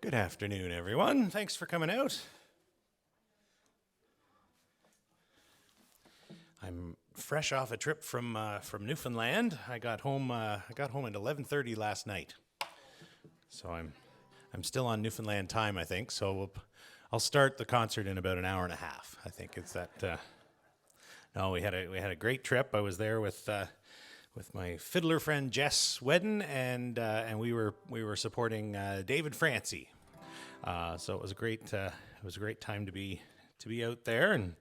Good afternoon, everyone. Thanks for coming out. I'm fresh off a trip from Newfoundland. I got home at 11:30 last night, so I'm still on Newfoundland time, I think. So I'll start the concert in about an hour and a half. I think it's that. No, we had a great trip. I was there with my fiddler friend Jess Wedden, and we were supporting David Francie. So it was a great time to be out there, and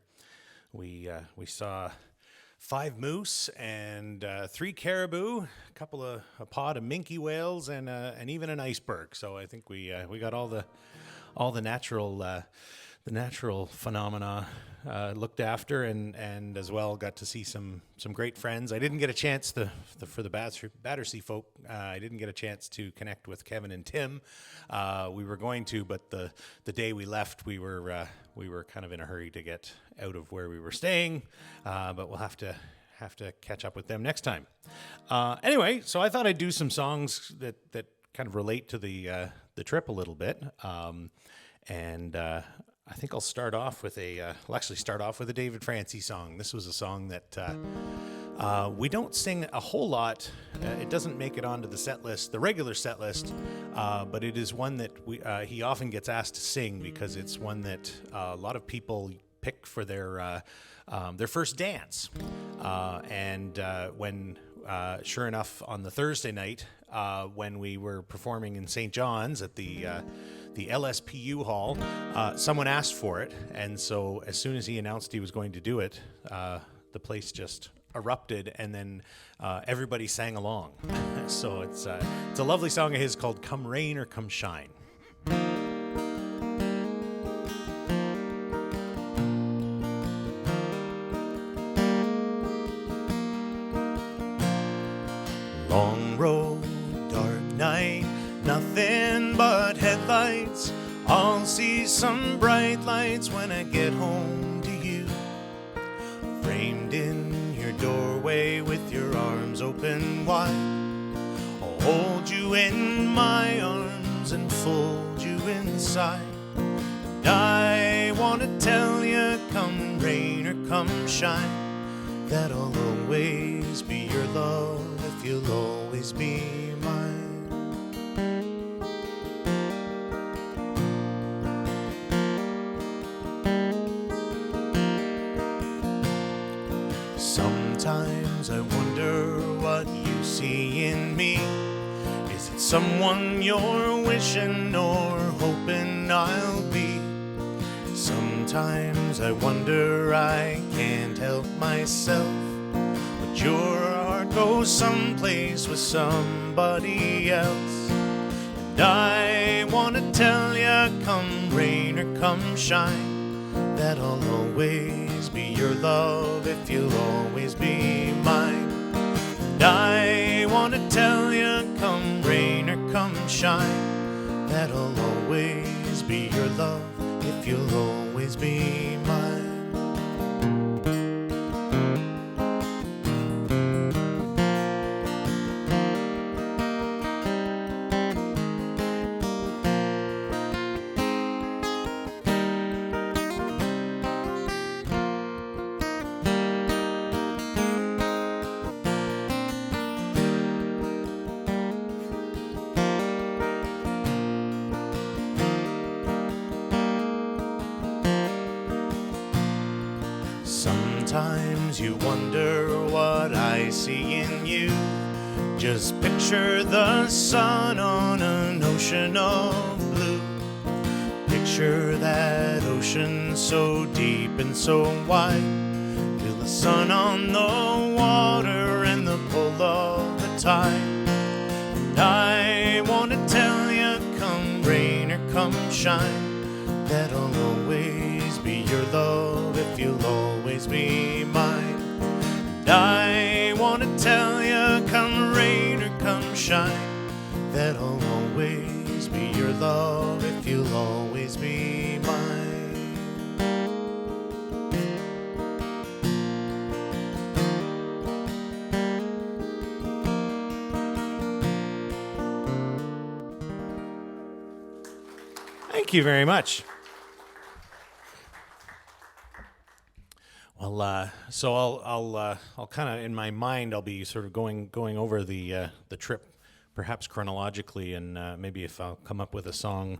we saw 5 moose and 3 caribou, a pod of minke whales, and even an iceberg. So I think we got all the natural phenomena looked after, and as well got to see some great friends. I didn't get a chance for the Battersea folk. I didn't get a chance to connect with Kevin and Tim. We were going to, but the day we left, we were kind of in a hurry to get out of where we were staying. But we'll have to catch up with them next time. Anyway, so I thought I'd do some songs that kind of relate to the trip a little bit. I think I'll start off with a David Francie song. This was a song that we don't sing a whole lot. It doesn't make it onto the regular set list, but it is one that he often gets asked to sing because it's one that a lot of people pick for their first dance. When sure enough, on the Thursday night, when we were performing in St. John's at the LSPU hall, someone asked for it, and so as soon as he announced he was going to do it, the place just erupted, and then everybody sang along. So it's a lovely song of his called "Come Rain or Come Shine." Long road, dark night, nothing but headlights. I'll see some bright lights when I get home to you. Framed in your doorway with your arms open wide, I'll hold you in my arms and fold you inside. And I want to tell you, come rain or come shine, that I'll always be your love if you'll always be mine. Sometimes I wonder what you see in me. Is it someone you're wishing or hoping I'll be? Sometimes I wonder, I can't help myself, but your heart goes someplace with somebody else. And I want to tell you, come rain or come shine, that I'll always be your love if you'll always be mine. And I want to tell you, come rain or come shine, that I'll always be your love if you'll always be mine. Sometimes you wonder what I see in you. Just picture the sun on an ocean of blue. Picture that ocean so deep and so wide. Feel the sun on the water and the pull of the tide. And I want to tell you, come rain or come shine, that I'll always be your love if you'll always be mine. And I want to tell you, come rain or come shine, that I'll always be your love if you'll always be mine. Thank you very much. Well, so I'll kind of in my mind I'll be sort of going over the trip, perhaps chronologically, and maybe if I'll come up with a song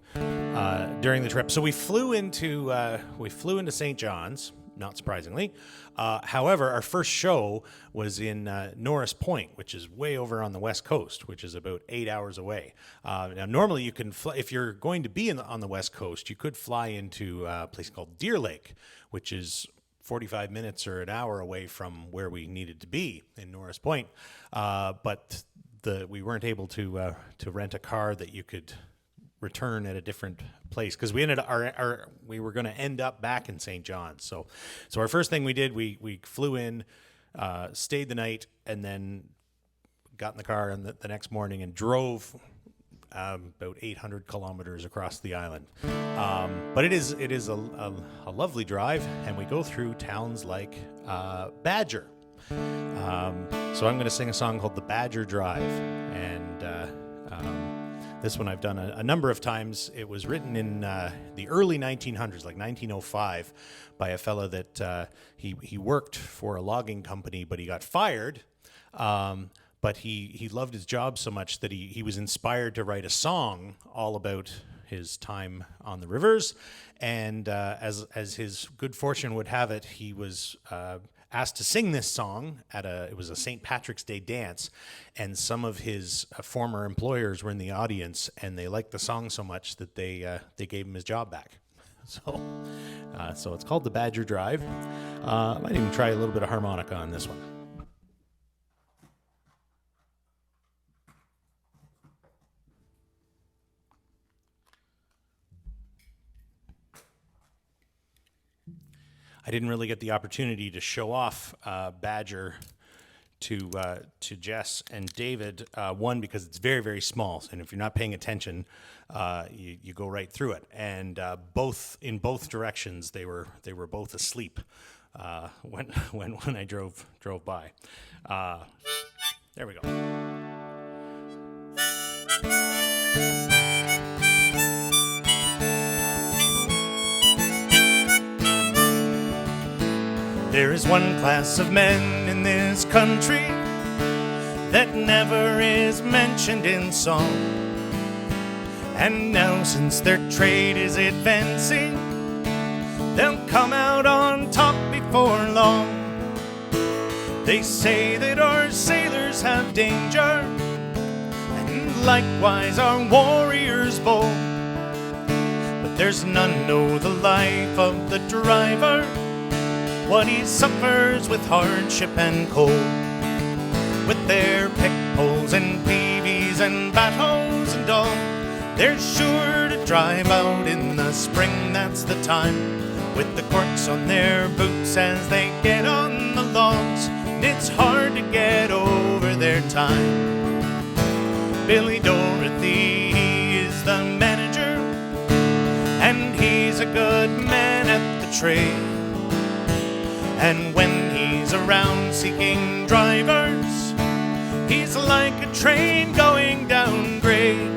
during the trip. So we flew into St. John's, not surprisingly. However, our first show was in Norris Point, which is way over on the west coast, which is about 8 hours away. Now, normally you can fly, if you're going to be on the west coast, you could fly into a place called Deer Lake, which is 45 minutes or an hour away from where we needed to be in Norris Point. But we weren't able to rent a car that you could return at a different place, because we we were going to end up back in St. John's. So our first thing we did, we flew in, stayed the night, and then got in the car and the next morning and drove about 800 kilometers across the island. But it is a lovely drive, and we go through towns like Badger. So I'm going to sing a song called The Badger Drive, and this one I've done a number of times. It was written in the early 1900s, like 1905, by a fellow that he worked for a logging company, but he got fired. But he loved his job so much that he was inspired to write a song all about his time on the rivers. And as his good fortune would have it, he was asked to sing this song it was a St. Patrick's Day dance, and some of his former employers were in the audience, and they liked the song so much that they gave him his job back. So it's called The Badger Drive. I might even try a little bit of harmonica on this one. I didn't really get the opportunity to show off Badger to Jess and David. One, because it's very, very small, and if you're not paying attention, you go right through it. And in both directions, they were both asleep when I drove by. There we go. There is one class of men in this country that never is mentioned in song. And now, since their trade is advancing, they'll come out on top before long. They say that our sailors have danger, and likewise our warriors bold. But there's none know the life of the driver, what he suffers with hardship and cold. With their pick poles and peavies and bat-hoes and all, they're sure to drive out in the spring, that's the time. With the corks on their boots as they get on the logs, and it's hard to get over their time. Billy Dorothy, he is the manager, and he's a good man at the trade. And when he's around seeking drivers, he's like a train going down grade.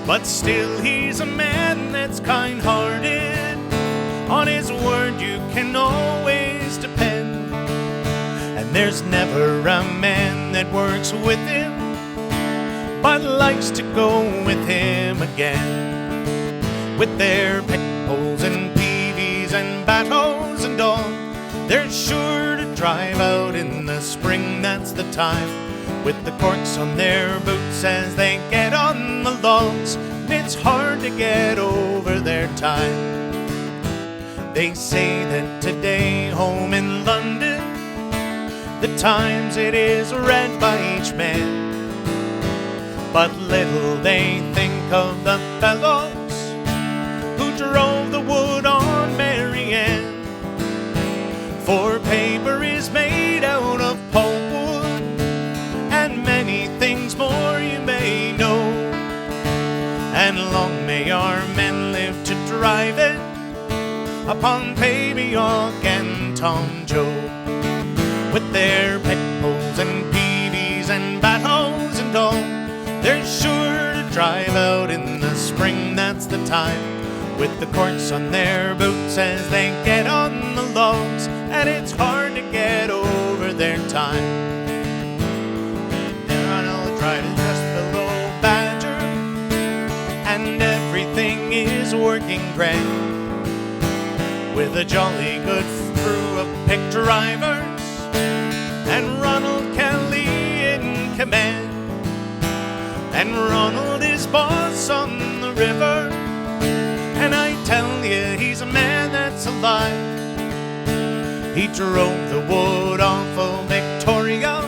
But still he's a man that's kind-hearted, on his word you can always depend. And there's never a man that works with him, but likes to go with him again. With their pick poles and peavies and bat-hoes and all, they're sure to drive out in the spring, that's the time. With the corks on their boots as they get on the logs, it's hard to get over their time. They say that today home in London, the Times it is read by each man. But little they think of the fellows who drove the wood on Marianne. For paper is made out of pulpwood, and many things more you may know. And long may our men live to drive it upon Baby Hawk and Tom Joe. With their pick poles and peavies and bat-hoes and all, they're sure to drive out in the spring, that's the the time, with the corks on their boots as they get on the logs, and it's hard to get over their time. They're on a trident just below Badger, and everything is working great, with a jolly good crew of pick drivers and Ronald Kelly in command. And Ronald is boss on the river, and I tell you, he's a man that's alive. He drove the wood off of Victoria,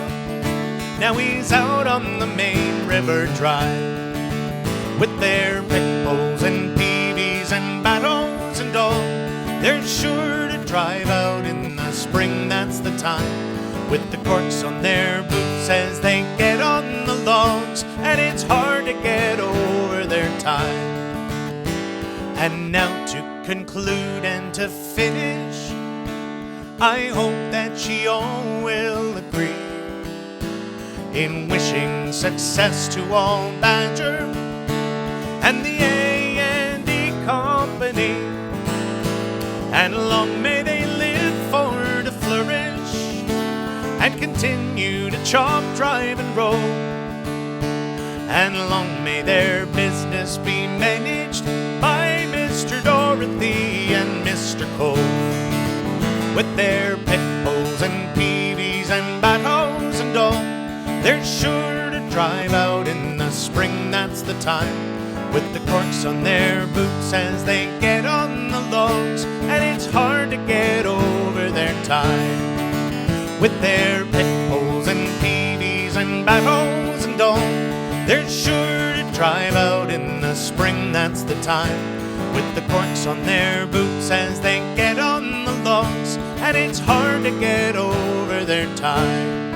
now he's out on the main river drive, with their pick poles and peavies and battles and all. They're sure to drive out in the spring, that's the time, with the corks on their boots as they get on the logs, and it's hard to get over their time. And now to conclude and to finish, I hope that ye all will agree in wishing success to all Badger and the A&E Company, and long may they live for to flourish and continue to chop, drive, and roll. And long may their business be managed by Mr. Dorothy and Mr. Cole, with their pick poles and peavies and battles and all. They're sure to drive out in the spring, that's the time, with the corks on their boots as they get on the logs, and it's hard to get over their time, with their pick poles and peavies and battles and all. They're sure to drive out in the spring, that's the time, with the corks on their boots as they get on the logs, and it's hard to get over their time,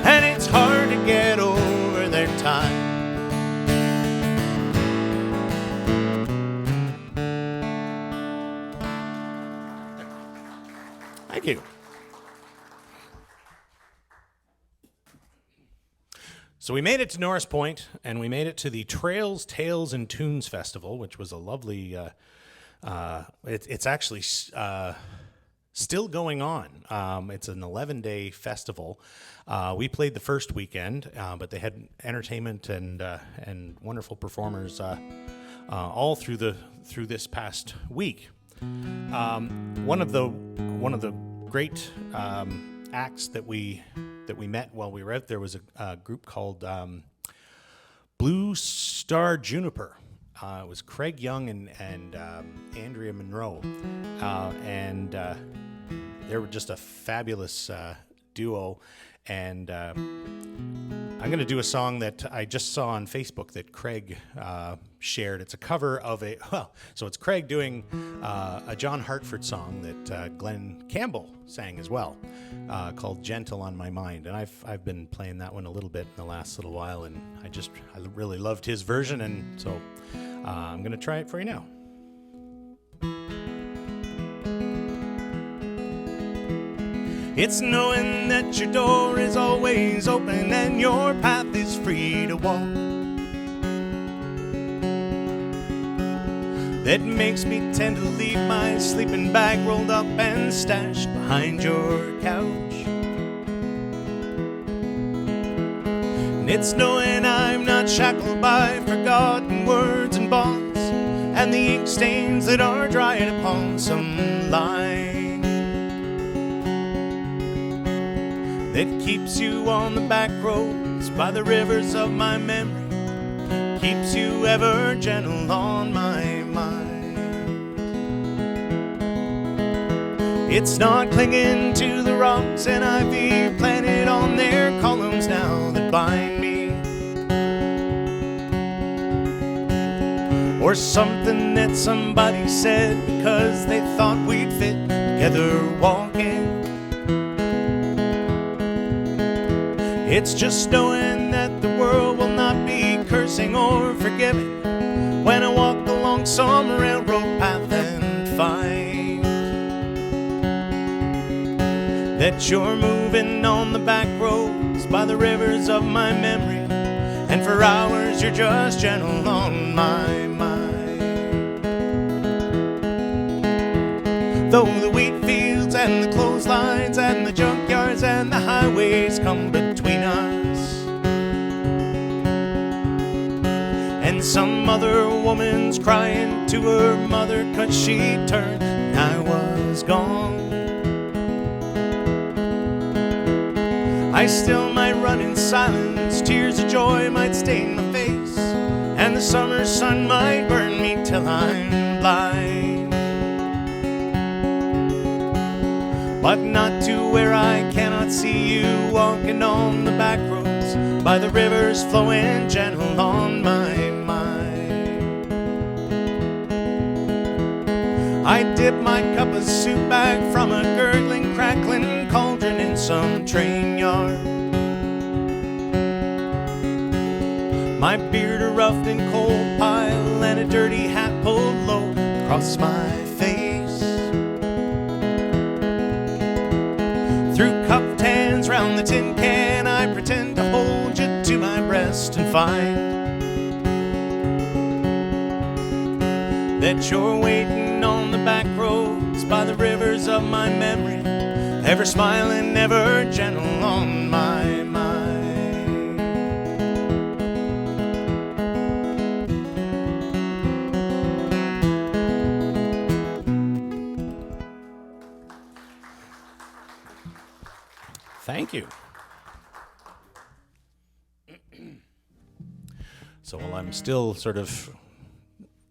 and it's hard to get over their time. Thank you. So we made it to Norris Point, and we made it to the Trails, Tales, and Tunes Festival, which was a lovely, it's actually still going on. It's an 11-day festival. We played the first weekend, but they had entertainment and wonderful performers all through this past week. One of the great acts that we met while we were out there was a group called Blue Star Juniper. It was Craig Young and Andrea Monroe, and they were just a fabulous duo. And I'm going to do a song that I just saw on Facebook that Craig shared. It's a cover of so it's Craig doing a John Hartford song that Glenn Campbell sang as well, called Gentle on My Mind. And I've been playing that one a little bit in the last little while, and I really loved his version, and so I'm going to try it for you now. It's knowing that your door is always open and your path is free to walk that makes me tend to leave my sleeping bag rolled up and stashed behind your couch. And it's knowing I'm not shackled by forgotten words and bonds and the ink stains that are dried upon some line that keeps you on the back roads by the rivers of my memory, keeps you ever gentle on my mind. It's not clinging to the rocks and ivy planted on their columns now that bind me, or something that somebody said because they thought we'd fit together walking. It's just knowing that the world will not be cursing or forgiving when I walk along some railroad path and find that you're moving on the back roads by the rivers of my memory, and for hours you're just gentle on my mind. Though the wheat fields and the clotheslines and the junkyards and the highways come between us, and some other woman's crying to her mother 'cause she turned and I was gone, I still might run in silence, tears of joy might stain my face, and the summer sun might burn me till I'm blind, but not to where I cannot see you walking on the back roads by the rivers flowing gentle on my mind. I dip my cup of soup back from a gurgling, crackling cauldron in some train yard, my beard a roughed and cold pile and a dirty hat pulled low across my face. Through cupped hands round the tin can, I pretend to hold you to my breast and find that you're waiting on the back roads by the rivers of my memory, ever smiling, ever gentle on my mind. Thank you. So while I'm still sort of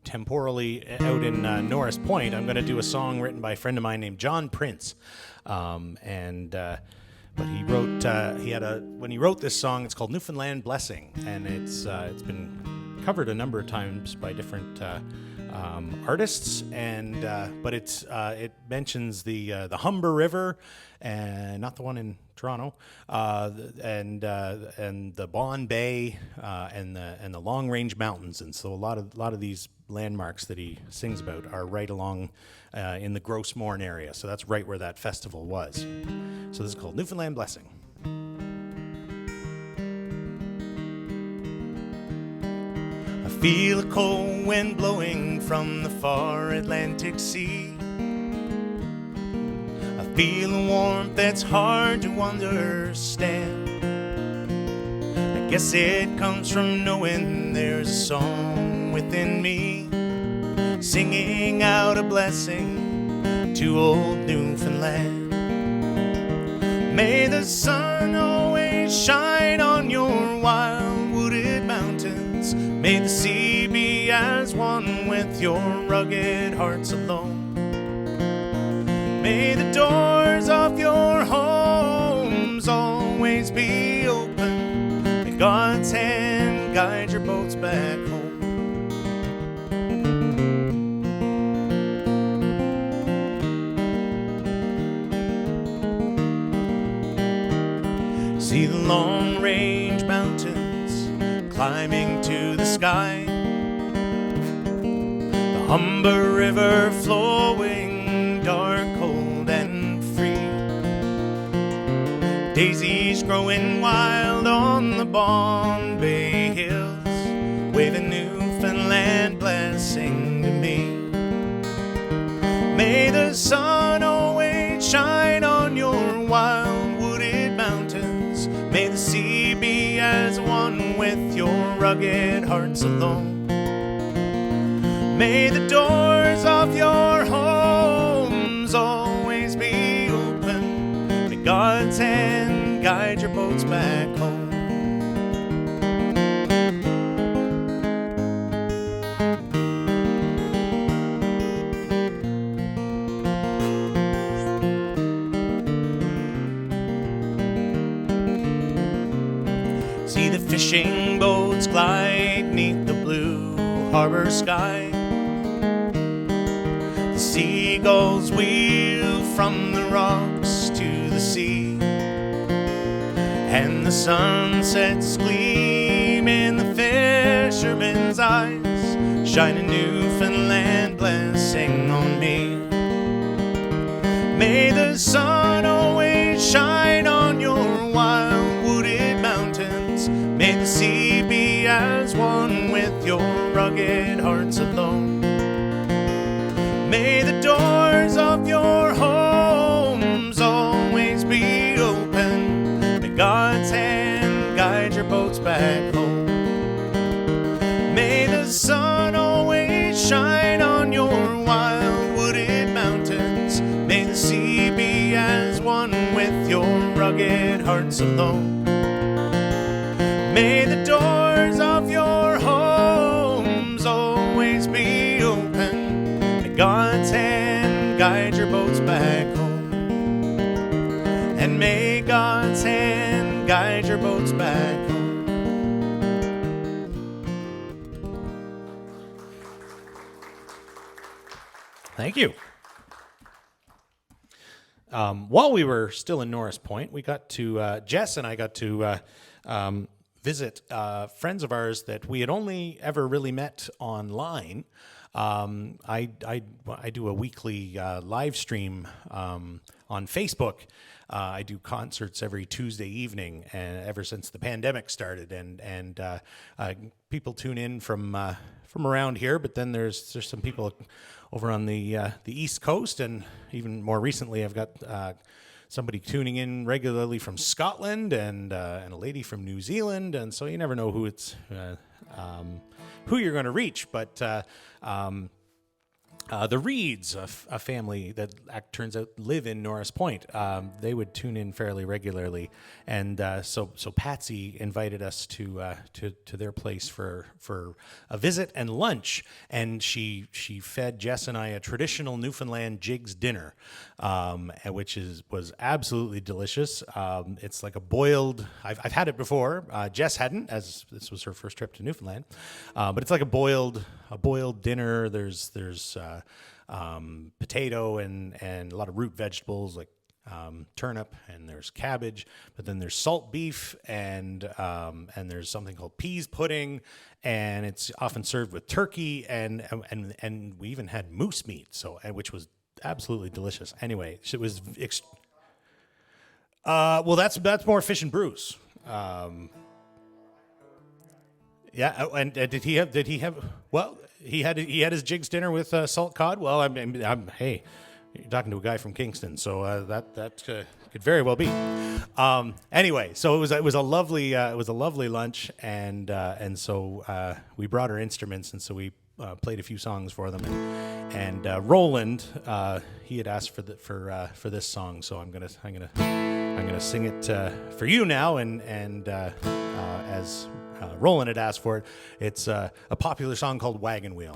temporally out in Norris Point, I'm going to do a song written by a friend of mine named John Prince. But he wrote, when he wrote this song, it's called Newfoundland Blessing, and it's been covered a number of times by different artists, and but it mentions the Humber River, and not the one in Toronto, and the Bon Bay, and the Long Range Mountains, and so a lot of these landmarks that he sings about are right along in the Gross Mourne area. So that's right where that festival was. So this is called Newfoundland Blessing. I feel a cold wind blowing from the far Atlantic Sea. I feel a warmth that's hard to understand. I guess it comes from knowing there's a song within me, singing out a blessing to old Newfoundland. May the sun always shine on your wild wooded mountains. May the sea be as one with your rugged hearts alone. May the doors of your homes always be open. May God's hand guide your boats back home. See the Long Range Mountains climbing to the sky, the Humber River flowing dark, cold, and free, daisies growing wild on the Bon Bay hills, waving Newfoundland blessing to me. May the sun always shine on your wild wooded mountains. May the sea be as one with your rugged hearts alone. May the doors of your homes always be open. May God's hand guide your boats back home. See the fishing boats glide neath the blue harbor sky. The seagulls wheel from the rocks to the sea, and the sunsets gleam in the fisherman's eyes, shining Newfoundland blessing on me. May the sun always shine on your wild wooded mountains. May the sea be as one with your rugged hearts alone. May the doors of your hearts alone. May the doors of your homes always be open. May God's hand guide your boats back home. And may God's hand guide your boats back home. Thank you. While we were still in Norris Point, we got to, Jess and I got to visit friends of ours that we had only ever really met online. I do a weekly live stream on Facebook. I do concerts every Tuesday evening, and ever since the pandemic started, and people tune in from around here. But then there's some people over on the East Coast, and even more recently, I've got somebody tuning in regularly from Scotland, and a lady from New Zealand, and so you never know who you're going to reach. But the Reeds, a family that turns out live in Norris Point, they would tune in fairly regularly, and so Patsy invited us to their place for a visit and lunch, and she fed Jess and I a traditional Newfoundland jigs dinner, which was absolutely delicious. It's like a boiled. I've had it before. Jess hadn't, as this was her first trip to Newfoundland, but it's like a boiled dinner. There's potato and a lot of root vegetables like turnip, and there's cabbage, but then there's salt beef, and there's something called peas pudding, and it's often served with turkey, and we even had moose meat, which was absolutely delicious. Anyway, it was well, that's more fish and brews. Yeah, and did he have? Well, he had his jigs dinner with salt cod. Well, hey, you're talking to a guy from Kingston, so that could very well be. Anyway, so it was a lovely lunch, and so we brought our instruments, and so we played a few songs for them, and Roland, he had asked for this song, so I'm gonna sing it for you now, and as Roland had asked for it. It's a popular song called Wagon Wheel.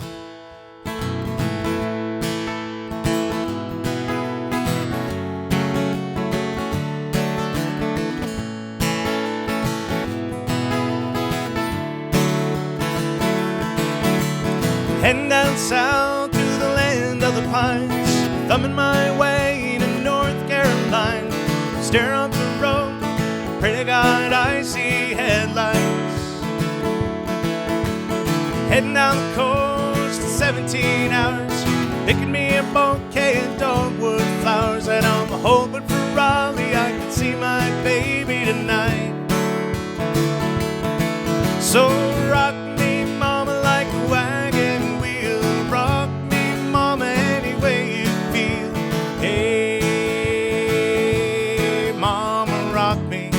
Heading down south to the land of the pines, thumbing my way to North Carolina. Stare up the road, pray to God I see headlights. Heading down the coast in 17 hours, picking me a bouquet of dogwood flowers, and I'm hoping for Raleigh I can see my baby tonight. So rock me, mama, like a wagon wheel. Rock me, mama, any way you feel. Hey, mama, rock me.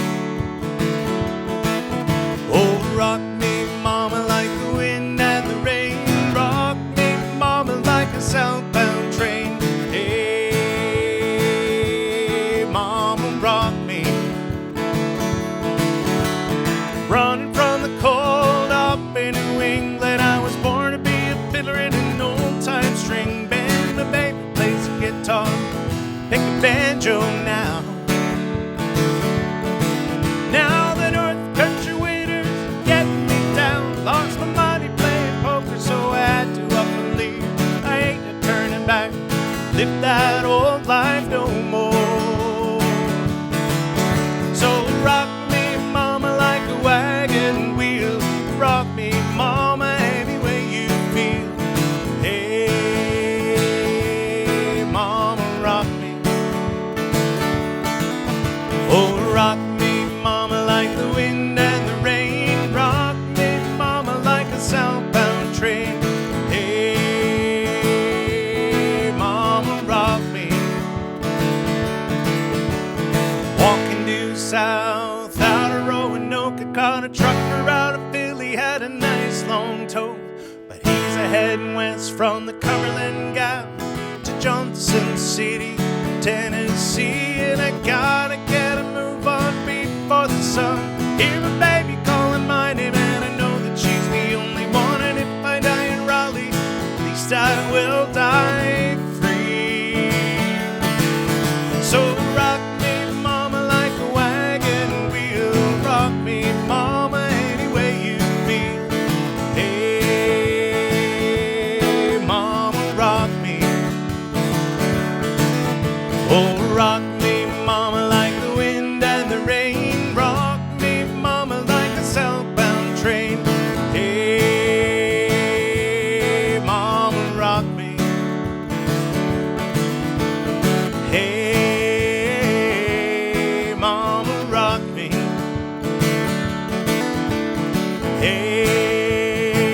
Oh, rock me, mama, like the wind and the rain. Rock me, mama, like a southbound train. Hey, mama, rock me. Running from the cold up in New England, I was born to be a fiddler in an old-time string band. The baby plays the guitar, pick a banjo now. Now the North Country winters getting me down. Lost my money playing poker, so I had to up and leave. I ain't a turning back, live that old life no more. So rock me, mama, like a wagon wheel. Rock me, mama, any way you feel. Hey, mama, rock me. Oh, rock me, mama, like the wind and the rain. Rock me, mama, like a southbound train. Hey, mama, rock me. Walking due south out of Roanoke, caught a trucker out of Philly, had a nice long tow. But he's a heading west from the Cumberland Gap to Johnson City, Tennessee. And I gotta get a move on son. Hear a baby calling my name, and I know that she's the only one. And if I die in Raleigh, at least I will die free. So rock me, mama, like a wagon wheel. Rock me, mama, any way you feel. Hey, mama, rock me. Oh, rock me, mama, like the wind and the rain. Rock me, mama, like a southbound train. Hey, mama, rock me. Hey, mama, rock me. Hey,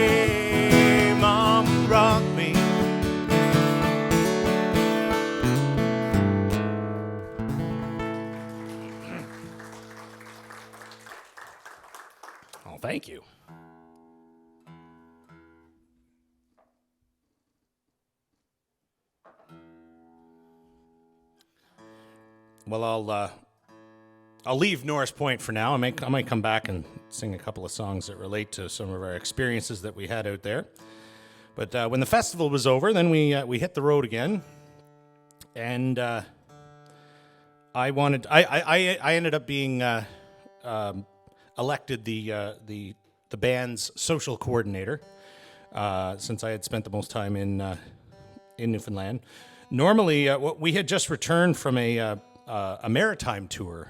mama, rock me. Oh, thank you. Well, I'll leave Norris Point for now. I might come back and sing a couple of songs that relate to some of our experiences that we had out there. But when the festival was over, then we hit the road again, and I ended up being elected the band's social coordinator, since I had spent the most time in Newfoundland. Normally, we had just returned from a maritime tour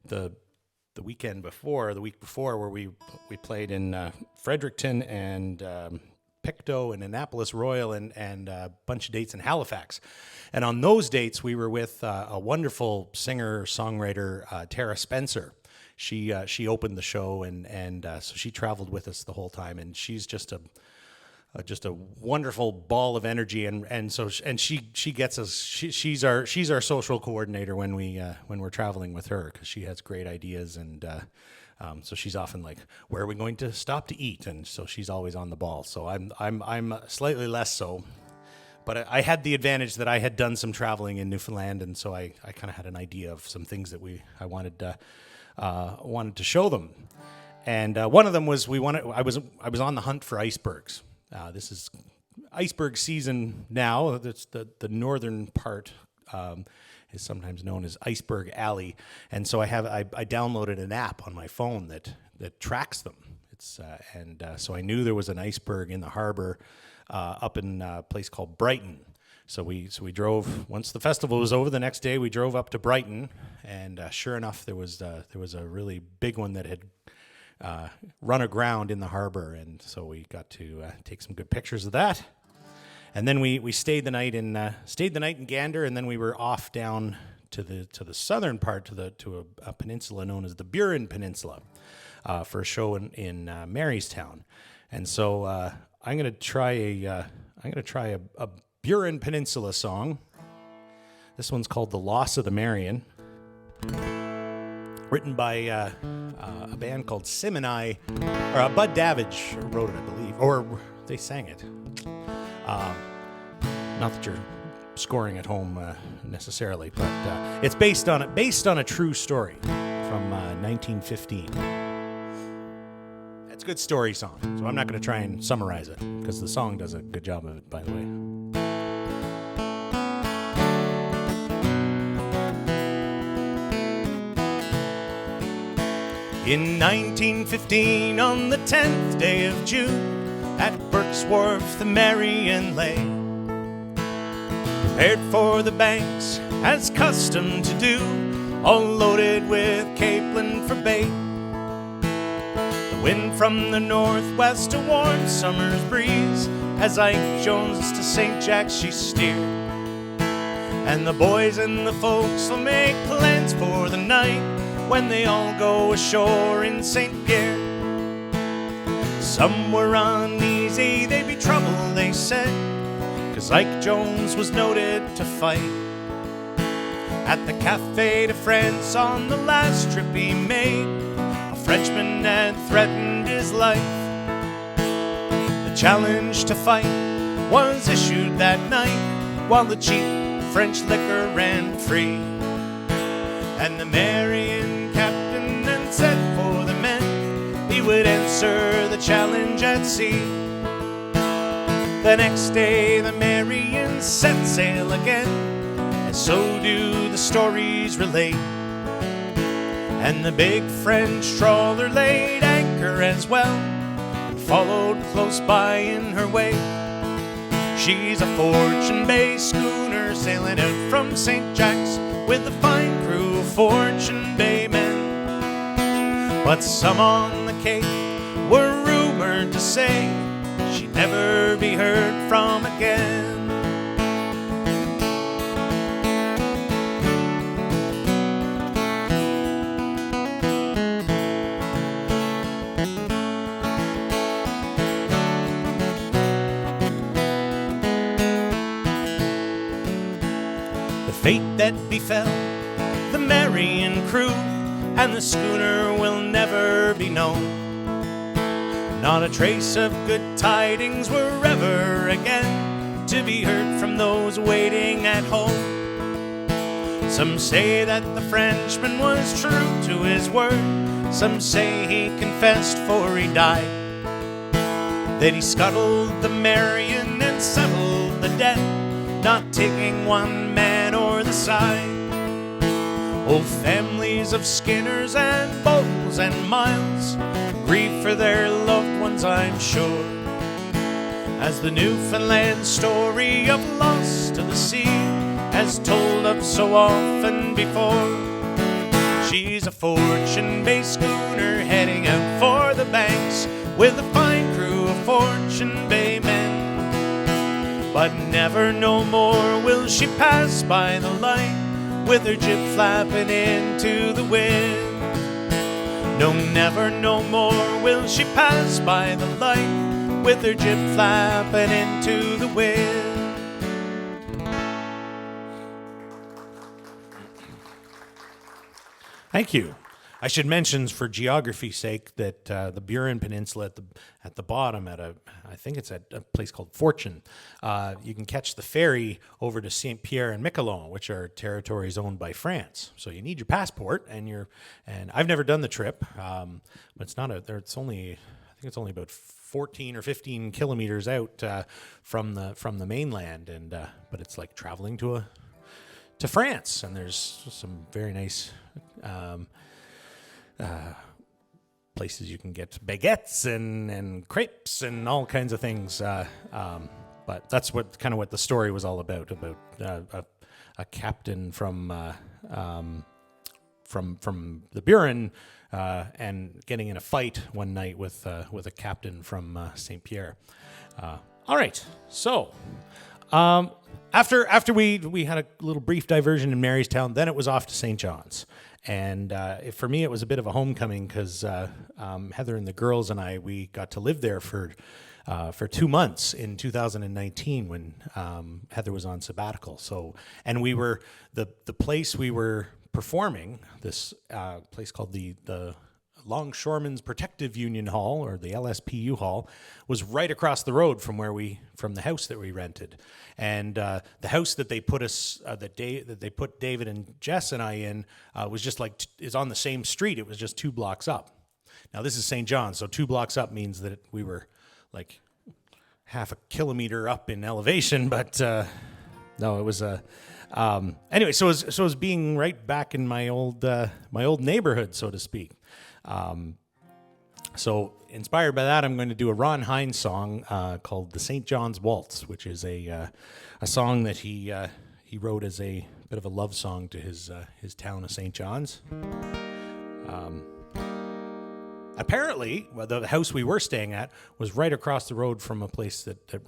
the week before, where we played in Fredericton and Pictou and Annapolis Royal and a bunch of dates in Halifax. And on those dates, we were with a wonderful singer-songwriter, Tara Spencer. She opened the show, and so she traveled with us the whole time, and she's just a wonderful ball of energy, and she gets us. She's our social coordinator when we're traveling with her, because she has great ideas, and so she's often like, where are we going to stop to eat? And so she's always on the ball. So I'm slightly less so, but I had the advantage that I had done some traveling in Newfoundland, and so I kind of had an idea of some things that I wanted to show them. And one of them was I was on the hunt for icebergs. This is iceberg season now. That's the northern part is sometimes known as Iceberg Alley, and so I downloaded an app on my phone that tracks them. So I knew there was an iceberg in the harbor up in a place called Brighton. So we drove. Once the festival was over, the next day we drove up to Brighton, and sure enough, there was a really big one that had run aground in the harbor, and so we got to take some good pictures of that. And then we stayed the night in Gander, and then we were off down to the southern part to a peninsula known as the Burin Peninsula for a show in Marystown. And so I'm gonna try a Burin Peninsula song. This one's called "The Loss of the Marion," written by a band called Simony, or Bud Davidge wrote it, I believe, or they sang it. Not that you're scoring at home necessarily, but it's based on a true story from 1915. It's a good story song, so I'm not going to try and summarize it, because the song does a good job of it, by the way. In 1915, on the 10th day of June, at Burke's Wharf the Marion lay, prepared for the banks as custom to do, all loaded with capelin for bait. The wind from the northwest, a warm summer's breeze, as Ike Jones to St. Jack's she steered. And the boys and the folks will make plans for the night when they all go ashore in St. Pierre. Some were uneasy, they'd be trouble, they said, 'cause Ike Jones was noted to fight. At the Café de France on the last trip he made, a Frenchman had threatened his life. The challenge to fight was issued that night, while the cheap French liquor ran free. And the Marion captain answer the challenge at sea. The next day the Marion set sail again, and so do the stories relate. And the big French trawler laid anchor as well, and followed close by in her wake. She's a Fortune Bay schooner sailing out from St. Jack's with a fine crew of Fortune Bay men. But some on the Cape were rumored to say she'd never be heard from again. Fate that befell the Marion crew and the schooner will never be known. Not a trace of good tidings were ever again to be heard from those waiting at home. Some say that the Frenchman was true to his word. Some say he confessed before he died, that he scuttled the Marion and settled the debt, not taking one man or the side. Oh, families of Skinners and Bowles and Miles grieve for their loved ones, I'm sure, as the Newfoundland story of loss to the sea has told of so often before. She's a Fortune Bay schooner heading out for the Banks with a fine crew of Fortune Bay men. But never no more will she pass by the light with her jib flapping into the wind. No, never no more will she pass by the light with her jib flapping into the wind. Thank you. I should mention, for geography's sake, that the Burin Peninsula at the bottom, I think it's at a place called Fortune. You can catch the ferry over to Saint Pierre and Miquelon, which are territories owned by France. So you need your passport, and I've never done the trip, but it's not it's only, I think it's only about 14 or 15 kilometers out from the mainland, but it's like traveling to France, and there's some very nice places you can get baguettes and crepes and all kinds of things. But that's what the story was all about a captain from the Burin and getting in a fight one night with a captain from St. Pierre. All right, so after we had a little brief diversion in Marystown, then it was off to St. John's. And for me, it was a bit of a homecoming because Heather and the girls and we got to live there for 2 months in 2019 when Heather was on sabbatical. So, and we were the place we were performing, this place called the Longshoremen's Protective Union Hall, or the LSPU Hall, was right across the road from the house that we rented, and the house that they put us that they put David and Jess and I in was just is on the same street. It was just 2 blocks up. Now this is St. John's, so 2 blocks up means that we were like half a kilometer up in elevation, but no, it was anyway. So it was being right back in my old neighborhood, so to speak. So inspired by that, I'm going to do a Ron Hines song called "The St. John's Waltz," which is a song that he wrote as a bit of a love song to his town of St. John's. Apparently, the house we were staying at was right across the road from a place that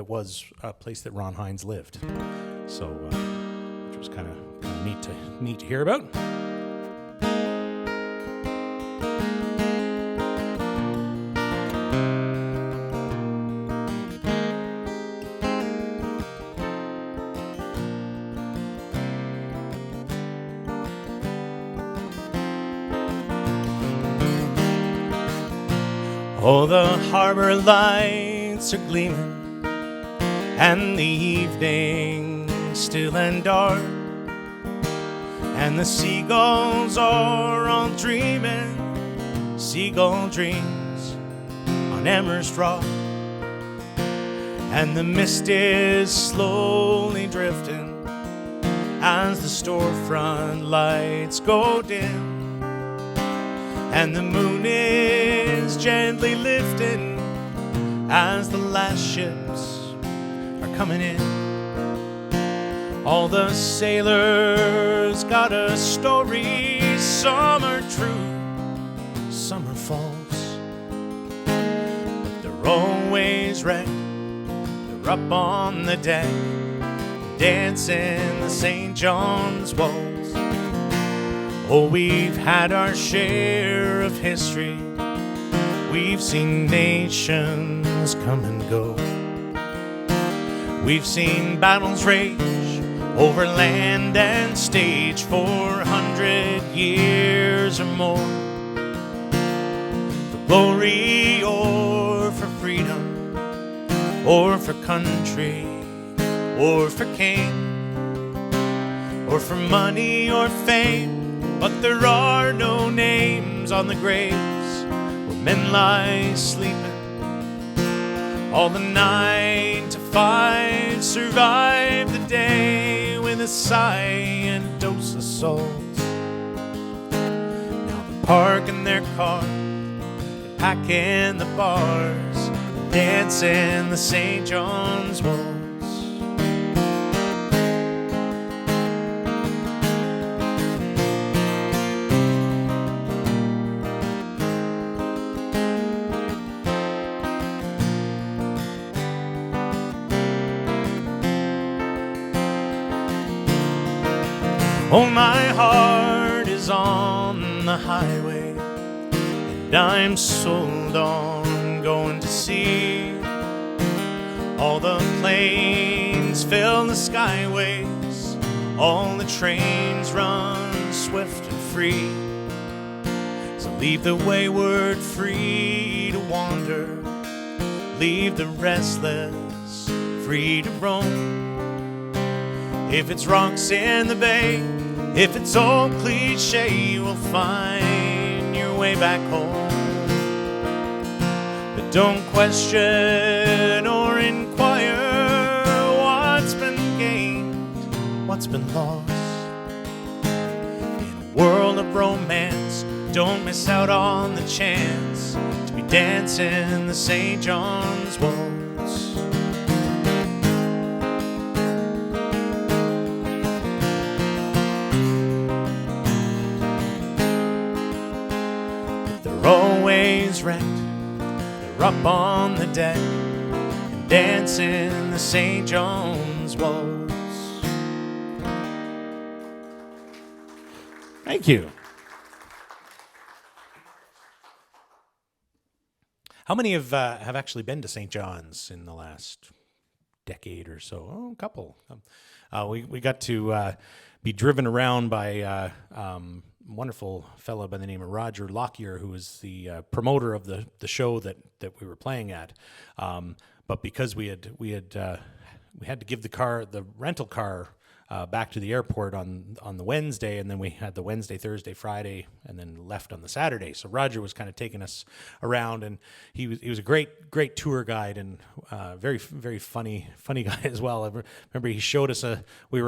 was a place that Ron Hines lived. So, which was kind of neat to hear about. Oh, the harbor lights are gleaming, and the evening still and dark, and the seagulls are all dreaming seagull dreams hammers drop, and the mist is slowly drifting as the storefront lights go dim, and the moon is gently lifting as the last ships are coming in. All the sailors got a story, some are true, some are false, but they're always right. They're up on the deck, dancing the St. John's waltz. Oh, we've had our share of history, we've seen nations come and go, we've seen battles rage over land and stage for 100 years or more, for glory or for freedom, or for country or for king, or for money or fame, but there are no names on the graves where men lie sleeping. All the 9 to 5 survive the day with a sigh and a dose of salt. Now they're parking their car, they're packing the bars, dancing the St. John's waltz. Oh, my heart is on the highway, and I'm sold on going to sea. All the planes fill the skyways, all the trains run swift and free. So leave the wayward free to wander, leave the restless free to roam. If it's rocks in the bay, if it's old cliche, you will find your way back home. But don't question or inquire what's been gained, what's been lost. In a world of romance, don't miss out on the chance to be dancing the St. John's waltz. Always wrecked, they're up on the deck and dancing the St. John's waltz. Thank you. How many have actually been to St. John's in the last decade or so? Oh, a couple. We got to be driven around by wonderful fellow by the name of Roger Lockyer, who was the promoter of the show that we were playing at. But because we had to give the rental car back to the airport on the Wednesday, and then we had the Wednesday, Thursday, Friday, and then left on the Saturday. So Roger was kind of taking us around, and he was a great tour guide, and very funny guy as well. I remember he showed us we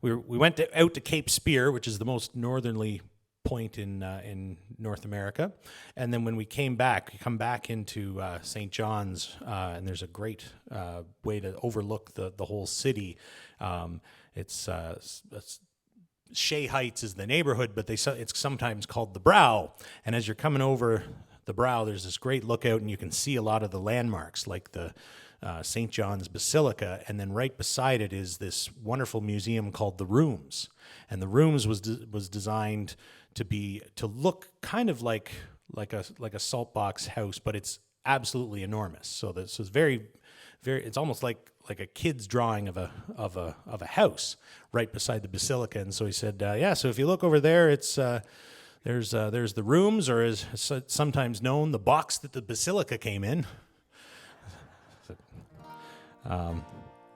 went out to Cape Spear, which is the most northerly point in North America, and then when we come back into St. John's, and there's a great way to overlook the whole city. It's Shea Heights is the neighborhood, but it's sometimes called the Brow. And as you're coming over the Brow, there's this great lookout, and you can see a lot of the landmarks, like the St. John's Basilica, and then right beside it is this wonderful museum called the Rooms. And the Rooms was designed to look kind of like a salt box house, but it's absolutely enormous. So this is very, it's almost like a kid's drawing of a house right beside the basilica. And so he said, so if you look over there, it's there's the Rooms, or as sometimes known, the box that the basilica came in.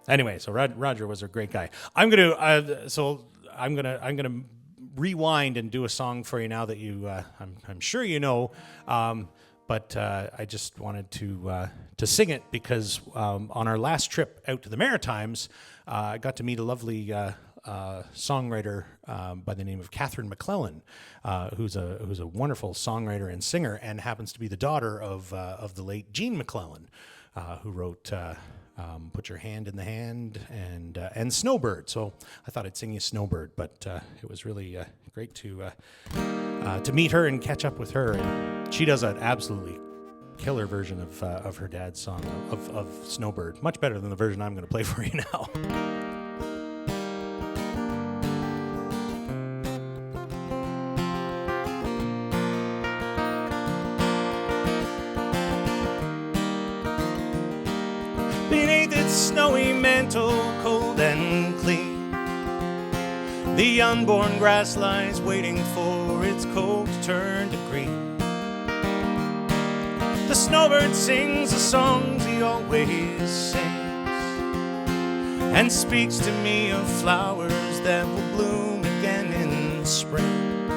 Anyway, so Roger was a great guy. I'm gonna rewind and do a song for you now that you I'm sure you know, but I just wanted to sing it because on our last trip out to the Maritimes, I got to meet a lovely songwriter by the name of Catherine McClellan, who's a wonderful songwriter and singer, and happens to be the daughter of the late Gene McClellan, who wrote "Put Your Hand in the Hand" and "Snowbird." So I thought I'd sing you "Snowbird," but it was really great to meet her and catch up with her. And she does an absolutely killer version of her dad's song of "Snowbird," much better than the version I'm going to play for you now. Beneath its snowy mantle, cold and clean, the unborn grass lies waiting for its coat to turn to green. The snowbird sings the songs he always sings, and speaks to me of flowers that will bloom again in spring.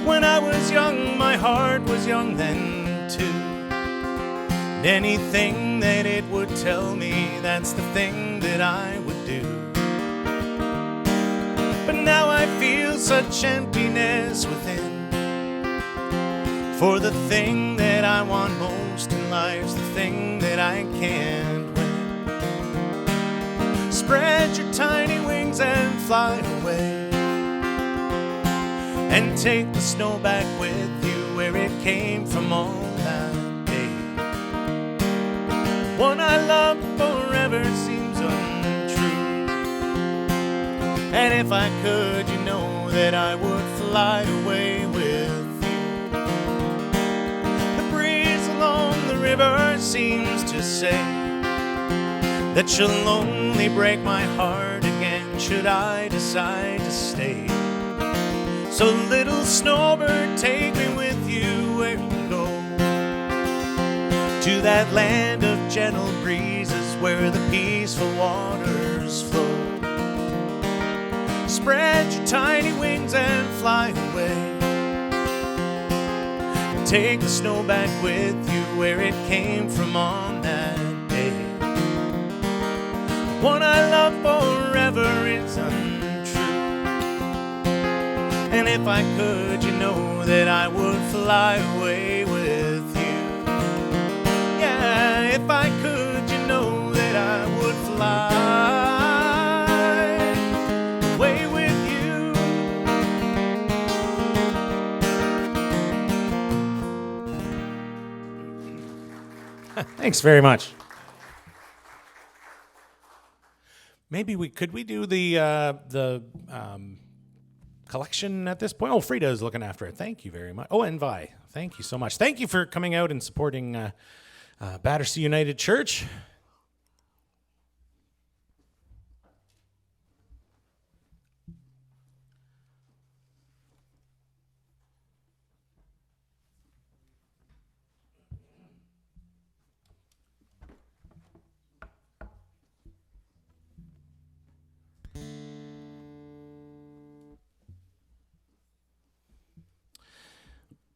When I was young, my heart was young then too. And anything that it would tell me, that's the thing that I would do. But now I feel such emptiness within, for the thing that I want most in life's the thing that I can't win. Spread your tiny wings and fly away, and take the snow back with you where it came from all that day. One I loved forever seems untrue, and if I could, you know that I would fly away with you. The breeze along the river seems to say that you'll only break my heart again should I decide to stay. So little snowbird, take me with you where you go, to that land of gentle breezes where the peaceful waters flow. Spread your tiny wings and fly away, take the snow back with you where it came from on that day. One I love forever is untrue, and if I could, you know that I would fly away with you. Yeah, if I could, you know that I would fly away with you. Thanks very much. Maybe could we do the collection at this point? Oh, Frida is looking after it. Thank you very much. Oh, and Vi, thank you so much. Thank you for coming out and supporting Battersea United Church.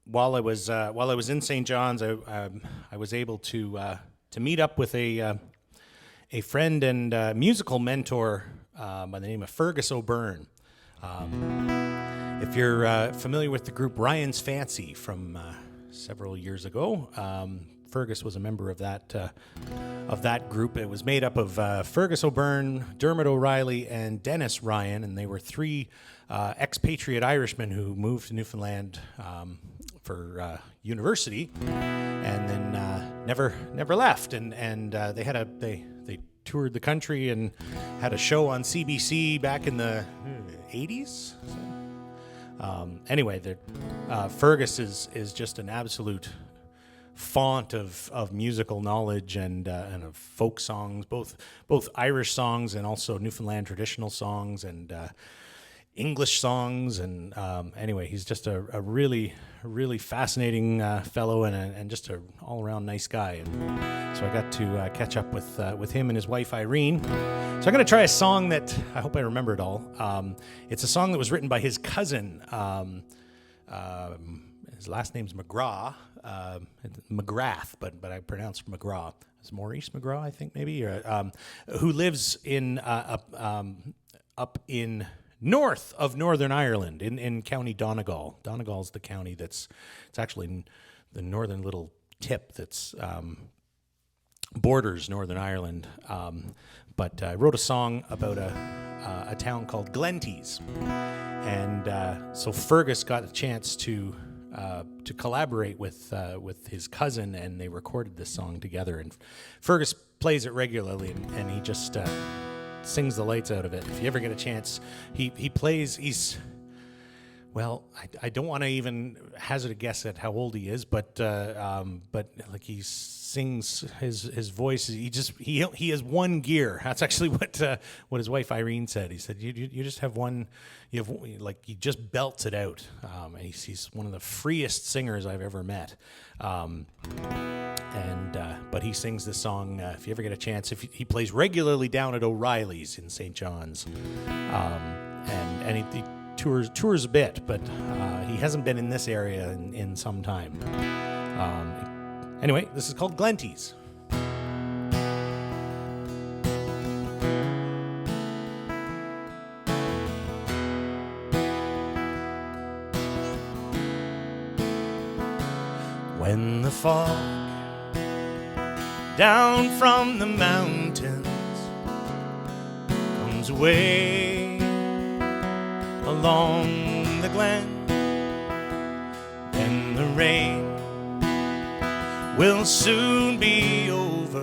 While I was in St. John's, I was able to meet up with a friend and musical mentor by the name of Fergus O'Byrne. If you're familiar with the group Ryan's Fancy from several years ago, Fergus was a member of that group. It was made up of Fergus O'Byrne, Dermot O'Reilly, and Dennis Ryan, and they were three expatriate Irishmen who moved to Newfoundland for university, and then never left. And they toured the country and had a show on CBC back in the 80s. Anyway, Fergus is just an absolute font of musical knowledge and of folk songs, both Irish songs and also Newfoundland traditional songs and English songs. And anyway, he's just a really fascinating fellow and just an all-around nice guy. And so I got to catch up with him and his wife Irene. So I'm going to try a song that I hope I remember it all. It's a song that was written by his cousin. his last name's McGrath, McGrath, but I pronounce McGrath. It's Maurice McGrath, I think, maybe, who lives in up in north of Northern Ireland, in County Donegal. Donegal's the county it's actually the northern little tip that's borders Northern Ireland. But I wrote a song about a town called Glenties, and so Fergus got a chance to collaborate with his cousin, and they recorded this song together. And Fergus plays it regularly, and he just sings the lights out of it. If you ever get a chance, he plays. I don't want to even hazard a guess at how old he is, but like he sings, his voice. He has one gear. That's actually what his wife Irene said. He said you just have one. He just belts it out. And he's one of the freest singers I've ever met. But he sings this song. If you ever get a chance, he plays regularly down at O'Reilly's in St. John's, and he tours a bit, but he hasn't been in this area in some time. Anyway, this is called Glenties. When the fog down from the mountains comes away along the glen, then the rain will soon be over,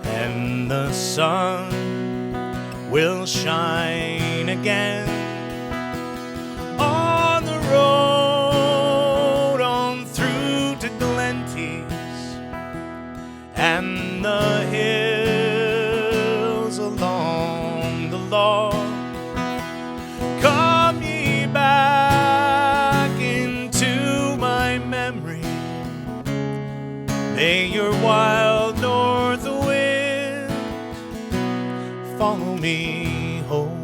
and the sun will shine again. On the road on through to Glenties, and the hills along the lawn, come ye back into my memory. May your wild north wind follow me home.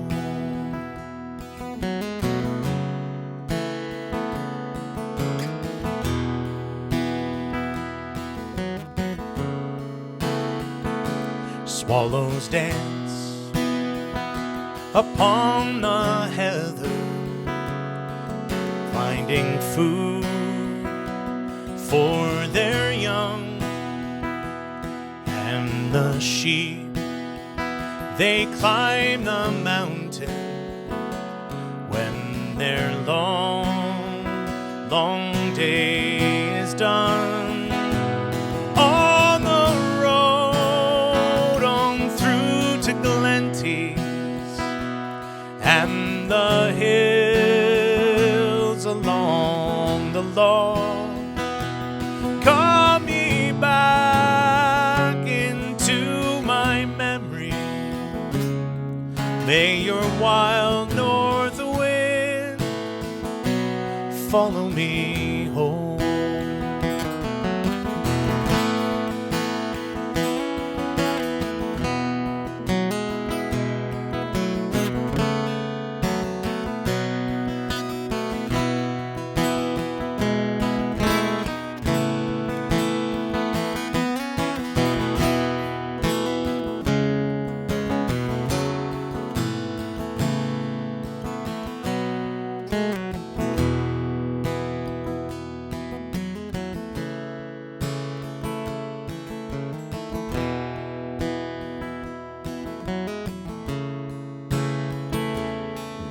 Swallows dance upon the heather, finding food for their young, and the sheep, they climb the mountain when their long, long day is done. On the road on through to Glenties, and the hills along the lawn, come ye back into my memory. May your wild north wind follow me home.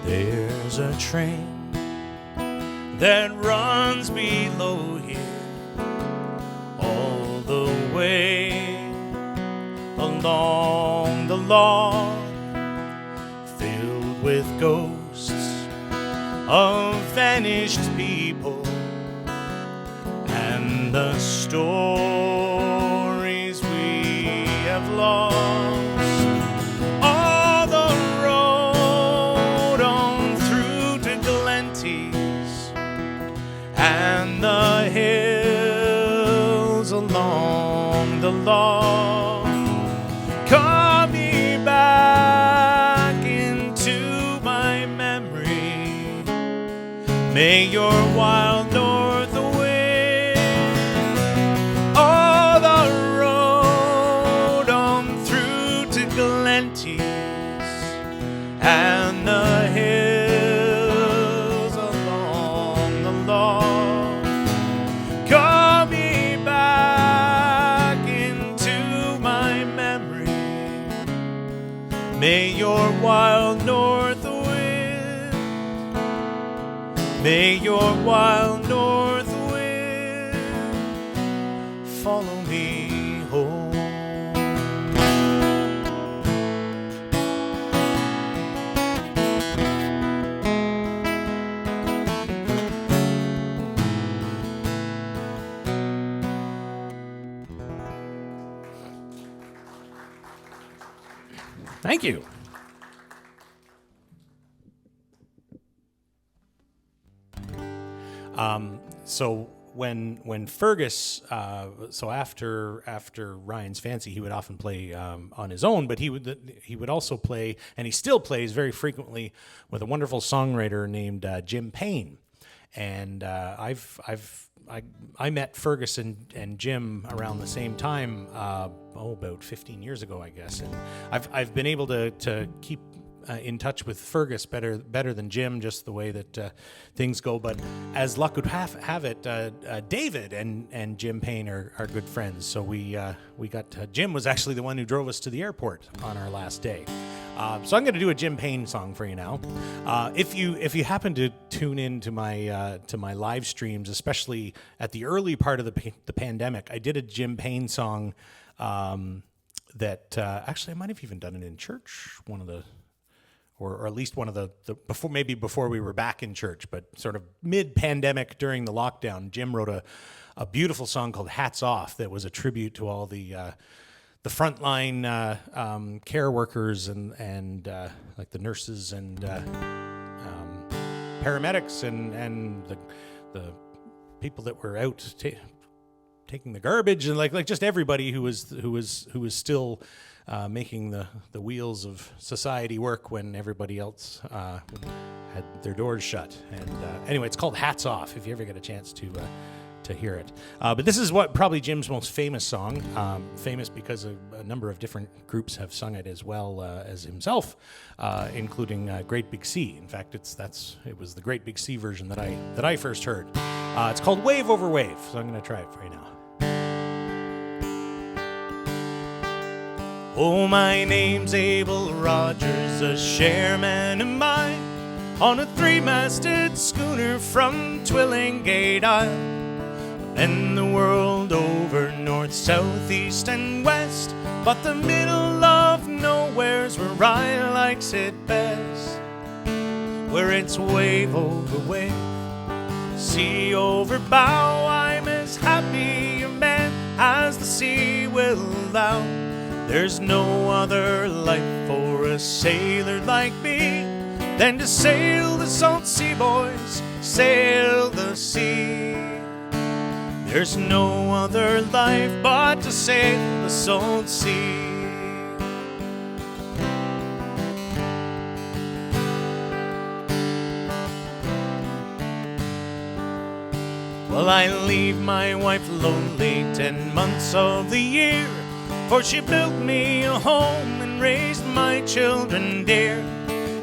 There's a train that runs below here all the way along the lawn, filled with ghosts of vanished people and the stories we have lost. And the hills along the lawn, come ye back into my memory. May your wild May your wild north wind, may your wild north wind follow me home. Thank you. So when Fergus, so after Ryan's Fancy, he would often play on his own, but he would also play, and he still plays very frequently with a wonderful songwriter named Jim Payne, and I met Fergus and Jim around the same time, about 15 years ago, I guess, and I've been able to keep in touch with Fergus better than Jim, just the way that things go. But as luck would have it, David and Jim Payne are good friends. So we got Jim was actually the one who drove us to the airport on our last day. So I'm going to do a Jim Payne song for you now. If you happen to tune in to my live streams, especially at the early part of the pandemic, I did a Jim Payne song that actually I might have even done it in church, or at least one of the before we were back in church, but sort of mid-pandemic during the lockdown. Jim wrote a beautiful song called "Hats Off" that was a tribute to all the frontline care workers and like the nurses and paramedics and the people that were out taking the garbage, and like just everybody who was still making the wheels of society work when everybody else had their doors shut. And anyway, it's called "Hats Off" if you ever get a chance to hear it. But this is probably Jim's most famous song, famous because a number of different groups have sung it as well as himself, including Great Big Sea. In fact, it was the Great Big Sea version that I first heard. It's called "Wave Over Wave," so I'm going to try it for you now. Oh, my name's Abel Rogers, a shareman of mine, on a three-masted schooner from Twillingate Isle. And the world over, north, south, east, and west, but the middle of nowhere's where I likes it best, where it's wave over wave, sea over bow. I'm as happy a man as the sea will allow. There's no other life for a sailor like me than to sail the salt sea, boys, sail the sea. There's no other life but to sail the salt sea. Well, I leave my wife lonely 10 months of the year, for she built me a home and raised my children dear.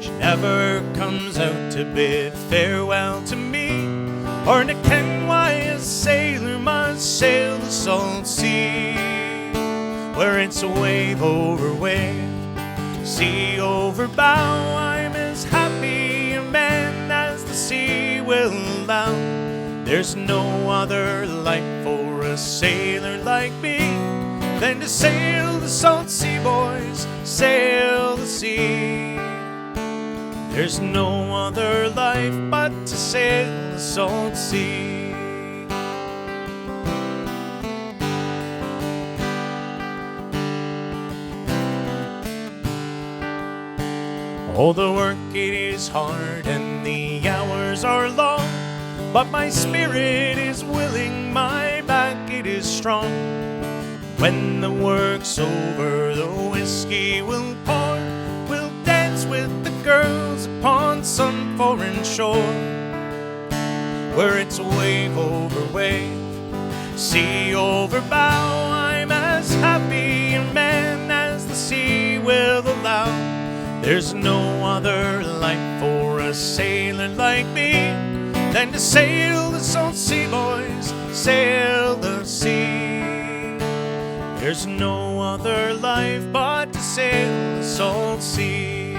She never comes out to bid farewell to me, or to ken why a sailor must sail the salt sea, where it's wave over wave, sea over bow. I'm as happy a man as the sea will allow. There's no other life for a sailor like me than to sail the salt sea, boys, sail the sea. There's no other life but to sail the salt sea. Oh, the work it is hard and the hours are long, but my spirit is willing, my back it is strong. When the work's over, the whiskey will pour, we'll dance with the girls upon some foreign shore, where it's wave over wave, sea over bow. I'm as happy a man as the sea will allow. There's no other life for a sailor like me than to sail the salt sea, boys, sail the sea. There's no other life but to sail the salt sea.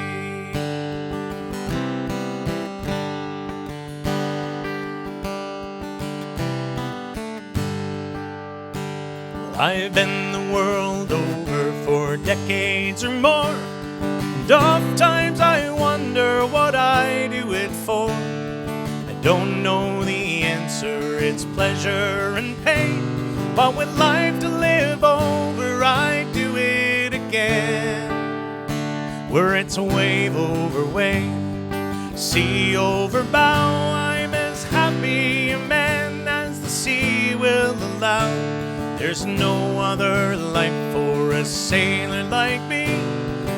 Well, I've been the world over for decades or more, and oftentimes I wonder what I do it for. I don't know the answer, it's pleasure and pain, but with life to live over, I do it again. Where it's wave over wave, sea over bow, I'm as happy a man as the sea will allow. There's no other life for a sailor like me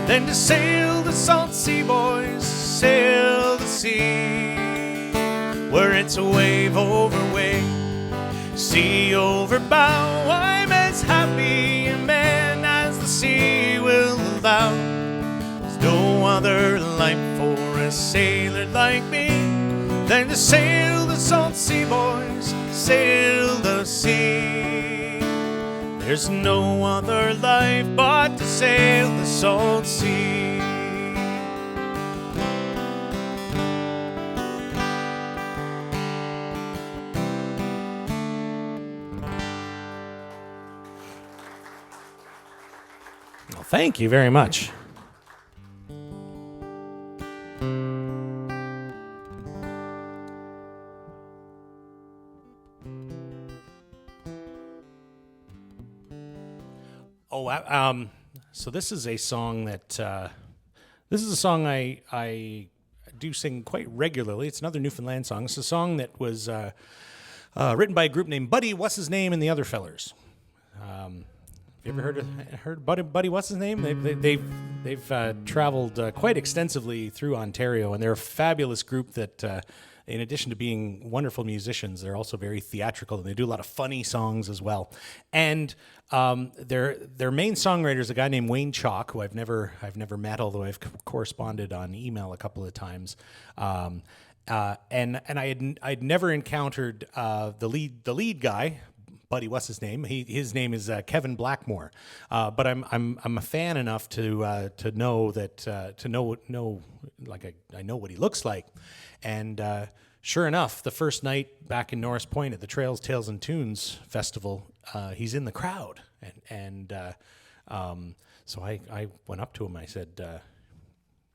than to sail the salt sea, boys, sail the sea. Where it's wave over wave, sea over bow, I'm as happy a man as the sea will allow. There's no other life for a sailor like me than to sail the salt sea, boys, sail the sea. There's no other life but to sail the salt sea. Thank you very much. So this is a song that I do sing quite regularly. It's another Newfoundland song. It's a song that was written by a group named Buddy What's His Name and the Other Fellers. You ever heard Buddy What's His Name? They've traveled quite extensively through Ontario, and they're a fabulous group that, in addition to being wonderful musicians, they're also very theatrical, and they do a lot of funny songs as well. And their main songwriter is a guy named Wayne Chalk, who I've never met, although I've corresponded on email a couple of times. And I'd never encountered the lead guy. Buddy, what's his name? His name is Kevin Blackmore, but I'm a fan enough to know that I know what he looks like, and sure enough, the first night back in Norris Point at the Trails, Tales and Tunes Festival, he's in the crowd, and so I went up to him. I said,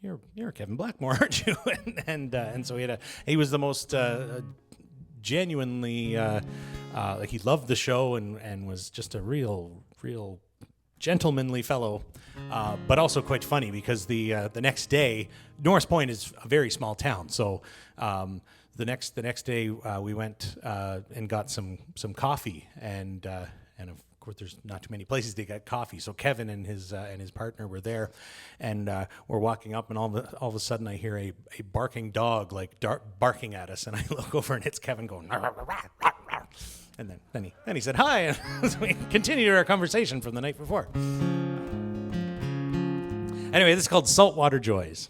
"You're Kevin Blackmore, aren't you?" and so he was the most genuinely like he loved the show and was just a real gentlemanly fellow, but also quite funny because the next day, Norris Point is a very small town, so the next day we went and got some coffee, and of course there's not too many places to get coffee, so Kevin and his partner were there, and we're walking up, and all of a sudden I hear a barking dog barking at us, and I look over and it's Kevin going, "Rah, rah, rah, rah, rah." And then he said hi, and so we continued our conversation from the night before. Anyway, this is called Saltwater Joys.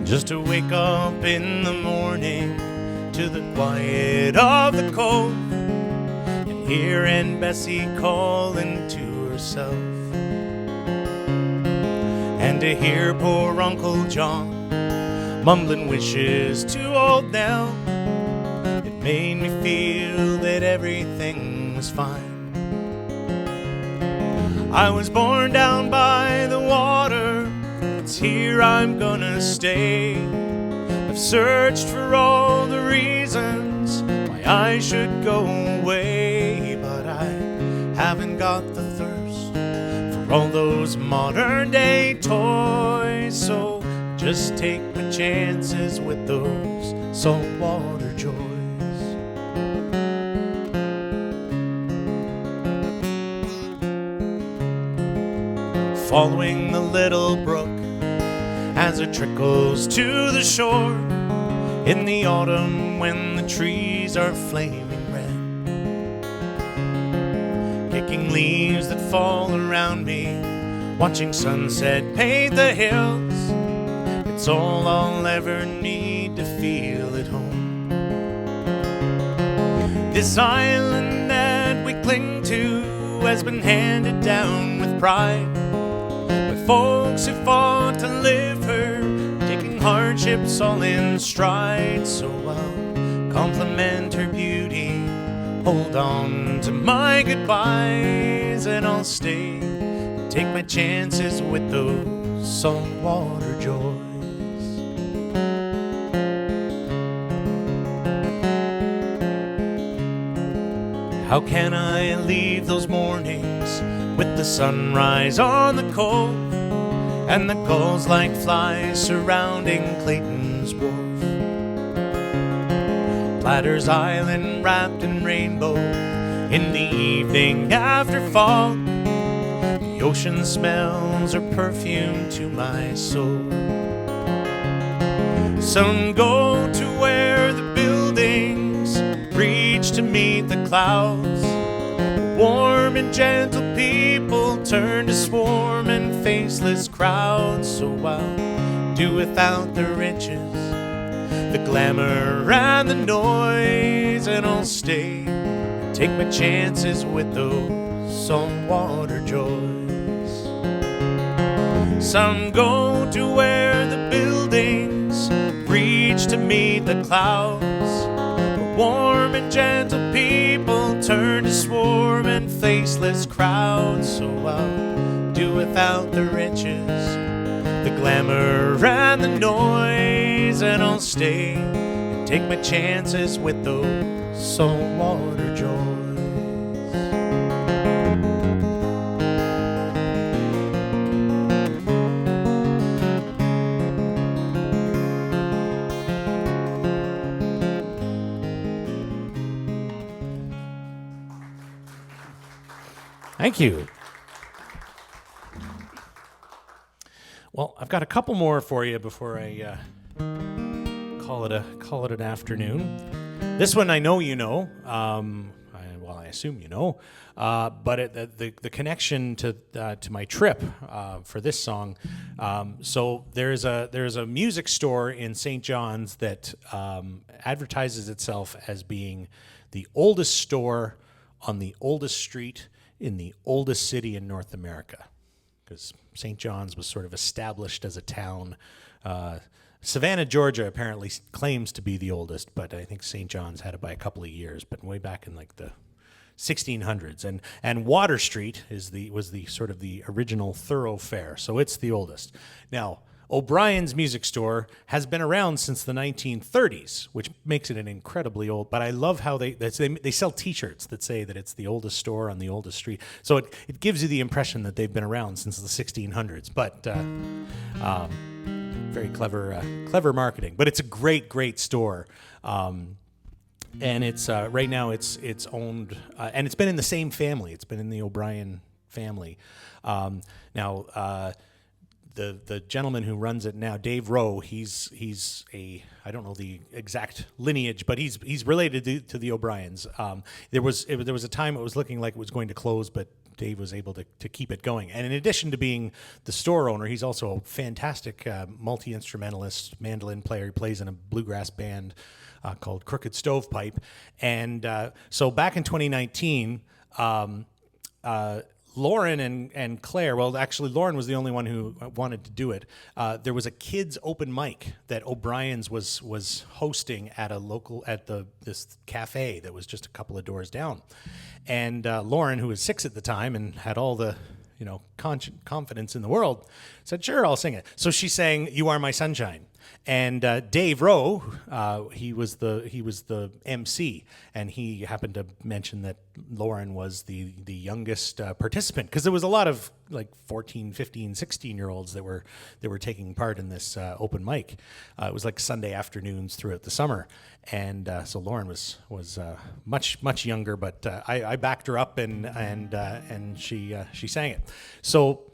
Just to wake up in the morning to the quiet of the cove and hear Aunt Bessie calling to herself, and to hear poor Uncle John mumbling wishes to old Nell. It made me feel that everything was fine. I was born down by the water, it's here I'm gonna stay. I've searched for all the reasons why I should go away, but I haven't got the thirst for all those modern day toys, so just take my chances with those saltwater joys. Following the little brook as it trickles to the shore in the autumn when the trees are flaming red, picking leaves that fall around me, watching sunset paint the hills. It's all I'll ever need to feel at home. This island that we cling to has been handed down with pride by folks who fought to live her, taking hardships all in stride. So I'll compliment her beauty, hold on to my goodbyes, and I'll stay, take my chances with those saltwater joys. How can I leave those mornings with the sunrise on the cove and the gulls like flies surrounding Clayton's Wharf? Platter's Island wrapped in rainbow in the evening after fog. The ocean smells are perfume to my soul. Some go to where the buildings reach to meet the clouds. Warm and gentle people turn to swarm and faceless crowds. So I'll do without the riches, the glamour and the noise, and I'll stay and take my chances with those saltwater joys. Some go to where the buildings reach to meet the clouds. Warm and gentle people turn to swarm and faceless crowds. So I'll do without the riches, the glamour and the noise, and I'll stay and take my chances with those saltwater joys. Thank you. Well, I've got a couple more for you before I call it an afternoon. This one I know you know. I assume you know. But the connection to my trip for this song. So there's a music store in St. John's that advertises itself as being the oldest store on the oldest street in the oldest city in North America, because St. John's was sort of established as a town. Savannah, Georgia apparently claims to be the oldest, but I think St. John's had it by a couple of years, but way back in like the 1600s. And Water Street was the sort of the original thoroughfare, so it's the oldest. Now, O'Brien's Music Store has been around since the 1930s, which makes it an incredibly old, but I love how they sell T-shirts that say that it's the oldest store on the oldest street. So it gives you the impression that they've been around since the 1600s, but very clever marketing. But it's a great store. And it's right now it's owned, and it's been in the same family. It's been in the O'Brien family. The gentleman who runs it now, Dave Rowe, he's a, I don't know the exact lineage, but he's related to the O'Briens. There was a time it was looking like it was going to close, but Dave was able to keep it going. And in addition to being the store owner, he's also a fantastic multi-instrumentalist, mandolin player. He plays in a bluegrass band called Crooked Stovepipe. And so back in 2019, Lauren and Claire, well, actually, Lauren was the only one who wanted to do it. There was a kids' open mic that O'Brien's was hosting at this cafe that was just a couple of doors down. And Lauren, who was 6 at the time and had all the confidence in the world, said, "Sure, I'll sing it." So she sang "You Are My Sunshine." And Dave Rowe, he was the MC, and he happened to mention that Lauren was the youngest participant, because there was a lot of like 14, 15, 16-year-olds that were taking part in this open mic. It was like Sunday afternoons throughout the summer, and so Lauren was much younger, but I backed her up and she sang it. So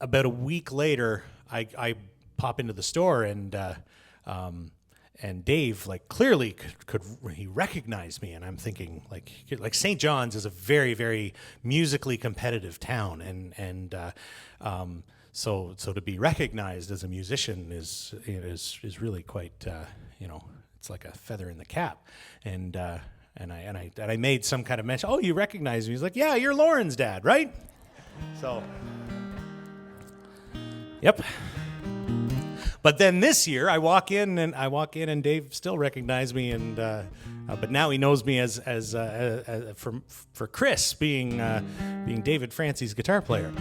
about a week later, I pop into the store and Dave clearly could he recognized me, and I'm thinking St. John's is a very, very musically competitive town, and so to be recognized as a musician is really quite it's like a feather in the cap, and I made some kind of mention. Oh, you recognize me? He's like, yeah, you're Lauren's dad, right? So, yep. But then this year, I walk in and Dave still recognized me, and but now he knows me as for Chris being David Francey's guitar player.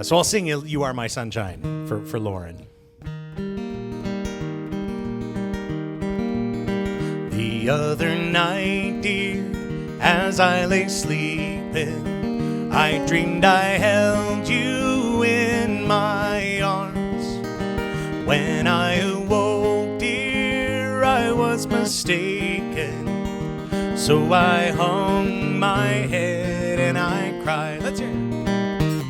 So I'll sing "You Are My Sunshine" for Lauren. The other night, dear, as I lay sleeping, I dreamed I held you in my arms. When I awoke, dear, I was mistaken. So I hung my head and I cried. Let's hear it.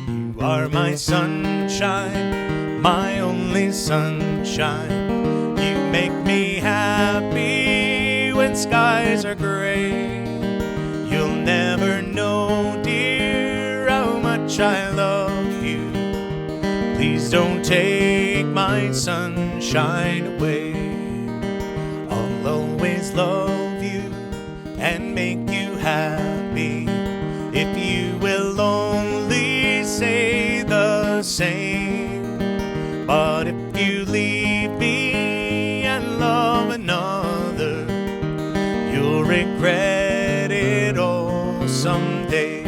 You are my sunshine, my only sunshine. You make me happy when skies are gray. You'll never know, dear, how much I love you. Please don't take my sunshine away. I'll always love you and make you happy if you will only say the same. But if you leave me and love another, you'll regret it all someday.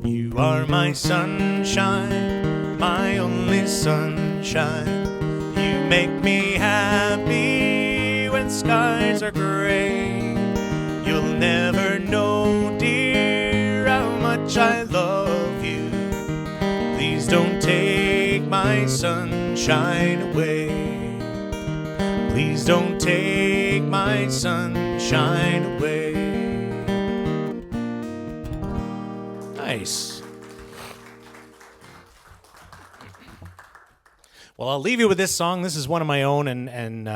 You are my sunshine, my only sunshine. You make me happy when skies are gray. You'll never know, dear, how much I love you. Please don't take my sunshine away. Please don't take my sunshine away. Nice. Well, I'll leave you with this song. This is one of my own, and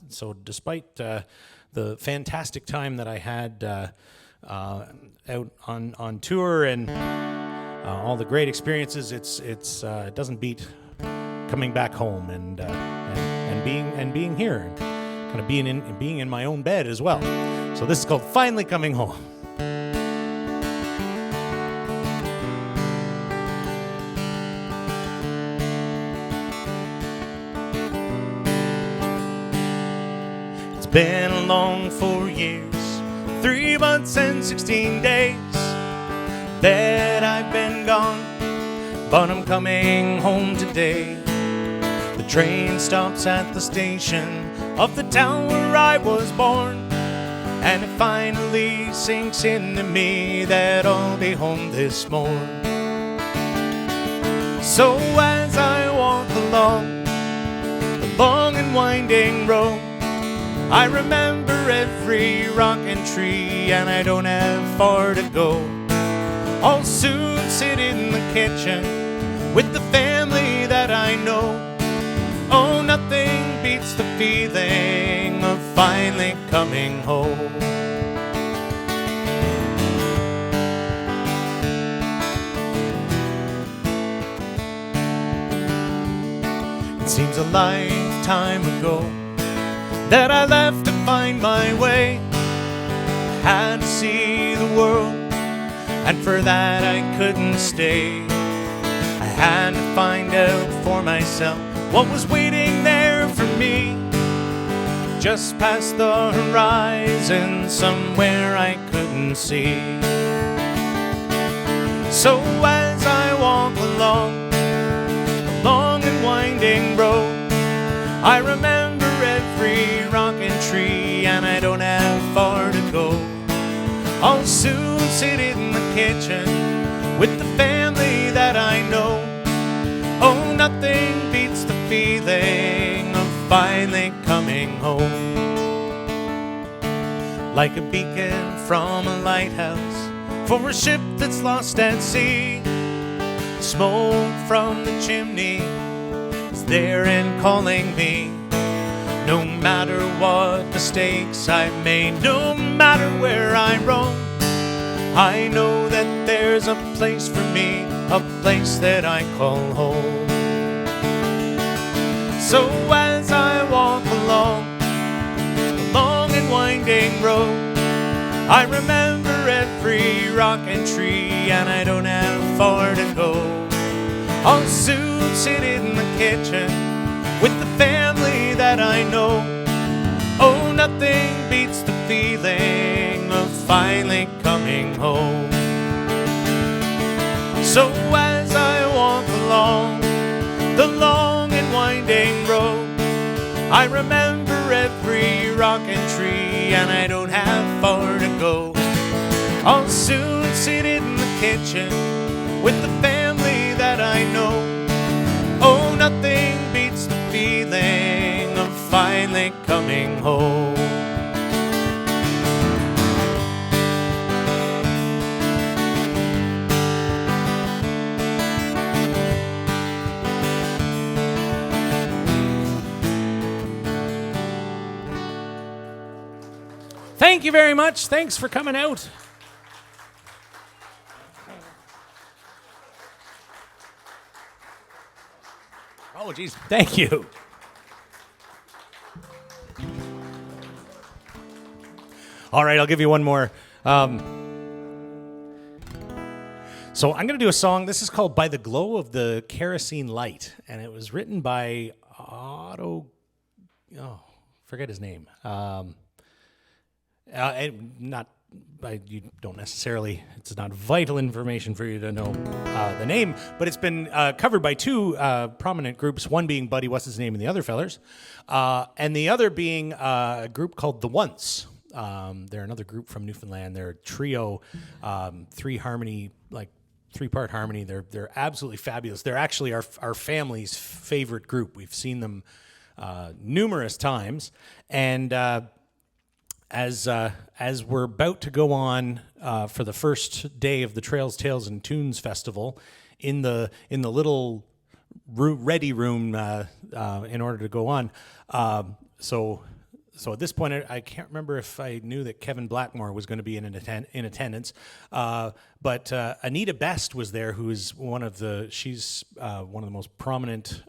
so despite the fantastic time that I had out on tour and all the great experiences, it doesn't beat coming back home and being here, kind of being in my own bed as well. So this is called "Finally Coming Home." Been along 4 years, 3 months and 16 days that I've been gone, but I'm coming home today. The train stops at the station of the town where I was born, and it finally sinks into me that I'll be home this morn. So as I walk along the long and winding road, I remember every rock and tree, and I don't have far to go. I'll soon sit in the kitchen with the family that I know. Oh, nothing beats the feeling of finally coming home. It seems a lifetime ago that I left to find my way. I had to see the world, and for that I couldn't stay. I had to find out for myself what was waiting there for me, just past the horizon, somewhere I couldn't see. So as I walk along a long and winding road, I remember every rock and tree, and I don't have far to go. I'll soon sit in the kitchen with the family that I know. Oh, nothing beats the feeling of finally coming home. Like a beacon from a lighthouse for a ship that's lost at sea, smoke from the chimney is there and calling me. No matter what mistakes I made, no matter where I roam, I know that there's a place for me, a place that I call home. So as I walk along the long and winding road, I remember every rock and tree, and I don't have far to go. I'll soon sit in the kitchen with the family that I know. Oh, nothing beats the feeling of finally coming home. So as I walk along the long and winding road, I remember every rock and tree, and I don't have far to go. I'll soon sit in the kitchen with the family that I know. Oh, nothing beats the feeling of finally coming home. Thank you very much. Thanks for coming out. Oh, geez. Thank you. All right, I'll give you one more. So I'm going to do a song. This is called By the Glow of the Kerosene Light, and it was written by forget his name. You don't necessarily, it's not vital information for you to know the name, but it's been covered by two prominent groups, one being Buddy, what's his name, and the other fellers, and the other being a group called The Once. They're another group from Newfoundland. They're a trio, three-part harmony. They're absolutely fabulous. They're actually our family's favorite group. We've seen them numerous times, and as we're about to go on for the first day of the Trails, Tales, and Tunes Festival in the little ready room in order to go on. So at this point, I can't remember if I knew that Kevin Blackmore was going to be in attendance, but Anita Best was there, she's one of the most prominent.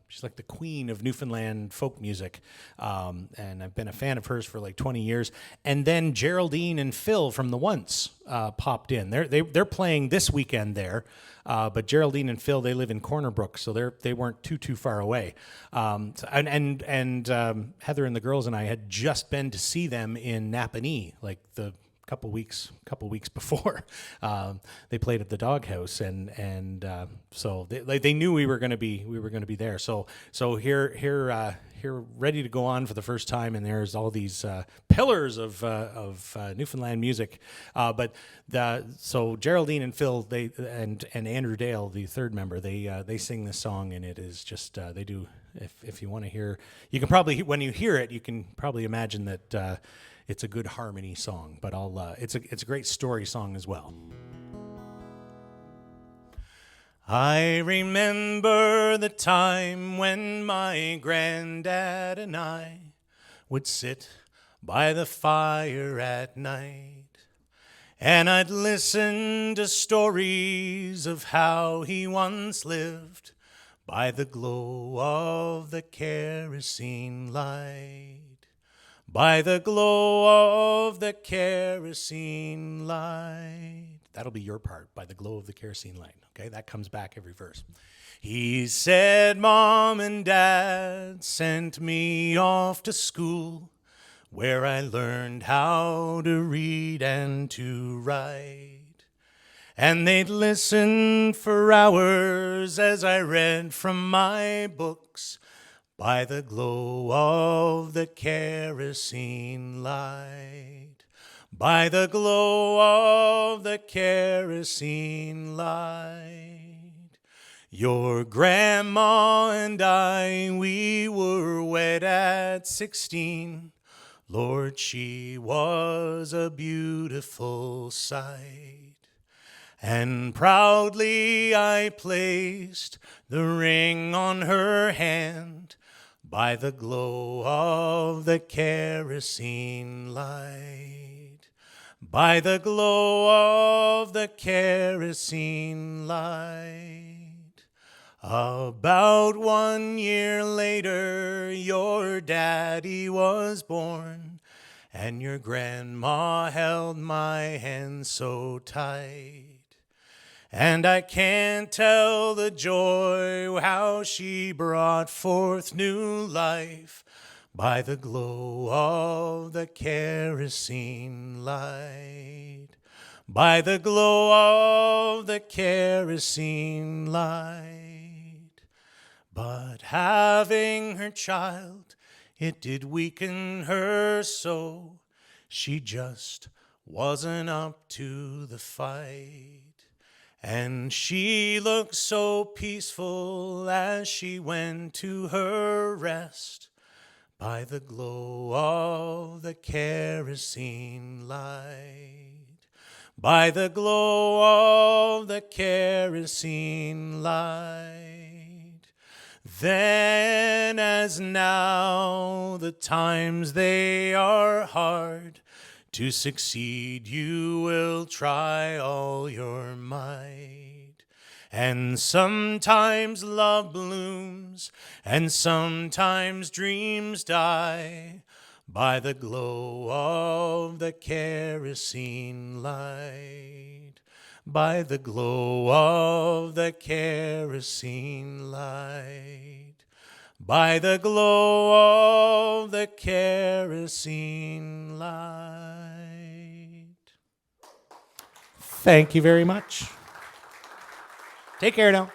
She's like the queen of Newfoundland folk music, and I've been a fan of hers for like 20 years. And then Geraldine and Phil from The Once popped in. They're playing this weekend there. But Geraldine and Phil, they live in Corner Brook, so they weren't too far away. And Heather and the girls and I had just been to see them in Napanee, like the couple weeks before. They played at the Doghouse, and so they knew we were going to be there. So here ready to go on for the first time, and there's all these pillars of Newfoundland music. So Geraldine and Phil, and Andrew Dale, the third member, they sing this song, and it is just they do. If you want to hear, you can probably, when you hear it, you can probably imagine that it's a good harmony song. But it's a great story song as well. I remember the time when my granddad and I would sit by the fire at night, and I'd listen to stories of how he once lived by the glow of the kerosene light. By the glow of the kerosene light. That'll be your part, by the glow of the kerosene light. Okay, that comes back every verse. He said, Mom and Dad sent me off to school, where I learned how to read and to write. And they'd listen for hours as I read from my books, by the glow of the kerosene light. By the glow of the kerosene light. Your grandma and I, we were wed at 16. Lord, she was a beautiful sight. And proudly I placed the ring on her hand by the glow of the kerosene light. By the glow of the kerosene light. About 1 year later, your daddy was born, and your grandma held my hand so tight. And I can't tell the joy how she brought forth new life by the glow of the kerosene light. By the glow of the kerosene light. But having her child, it did weaken her so. She just wasn't up to the fight. And she looked so peaceful as she went to her rest by the glow of the kerosene light. By the glow of the kerosene light. Then as now the times they are hard, to succeed you will try all your might. And sometimes love blooms, and sometimes dreams die by the glow of the kerosene light. By the glow of the kerosene light. By the glow of the kerosene light. Thank you very much. Take care now.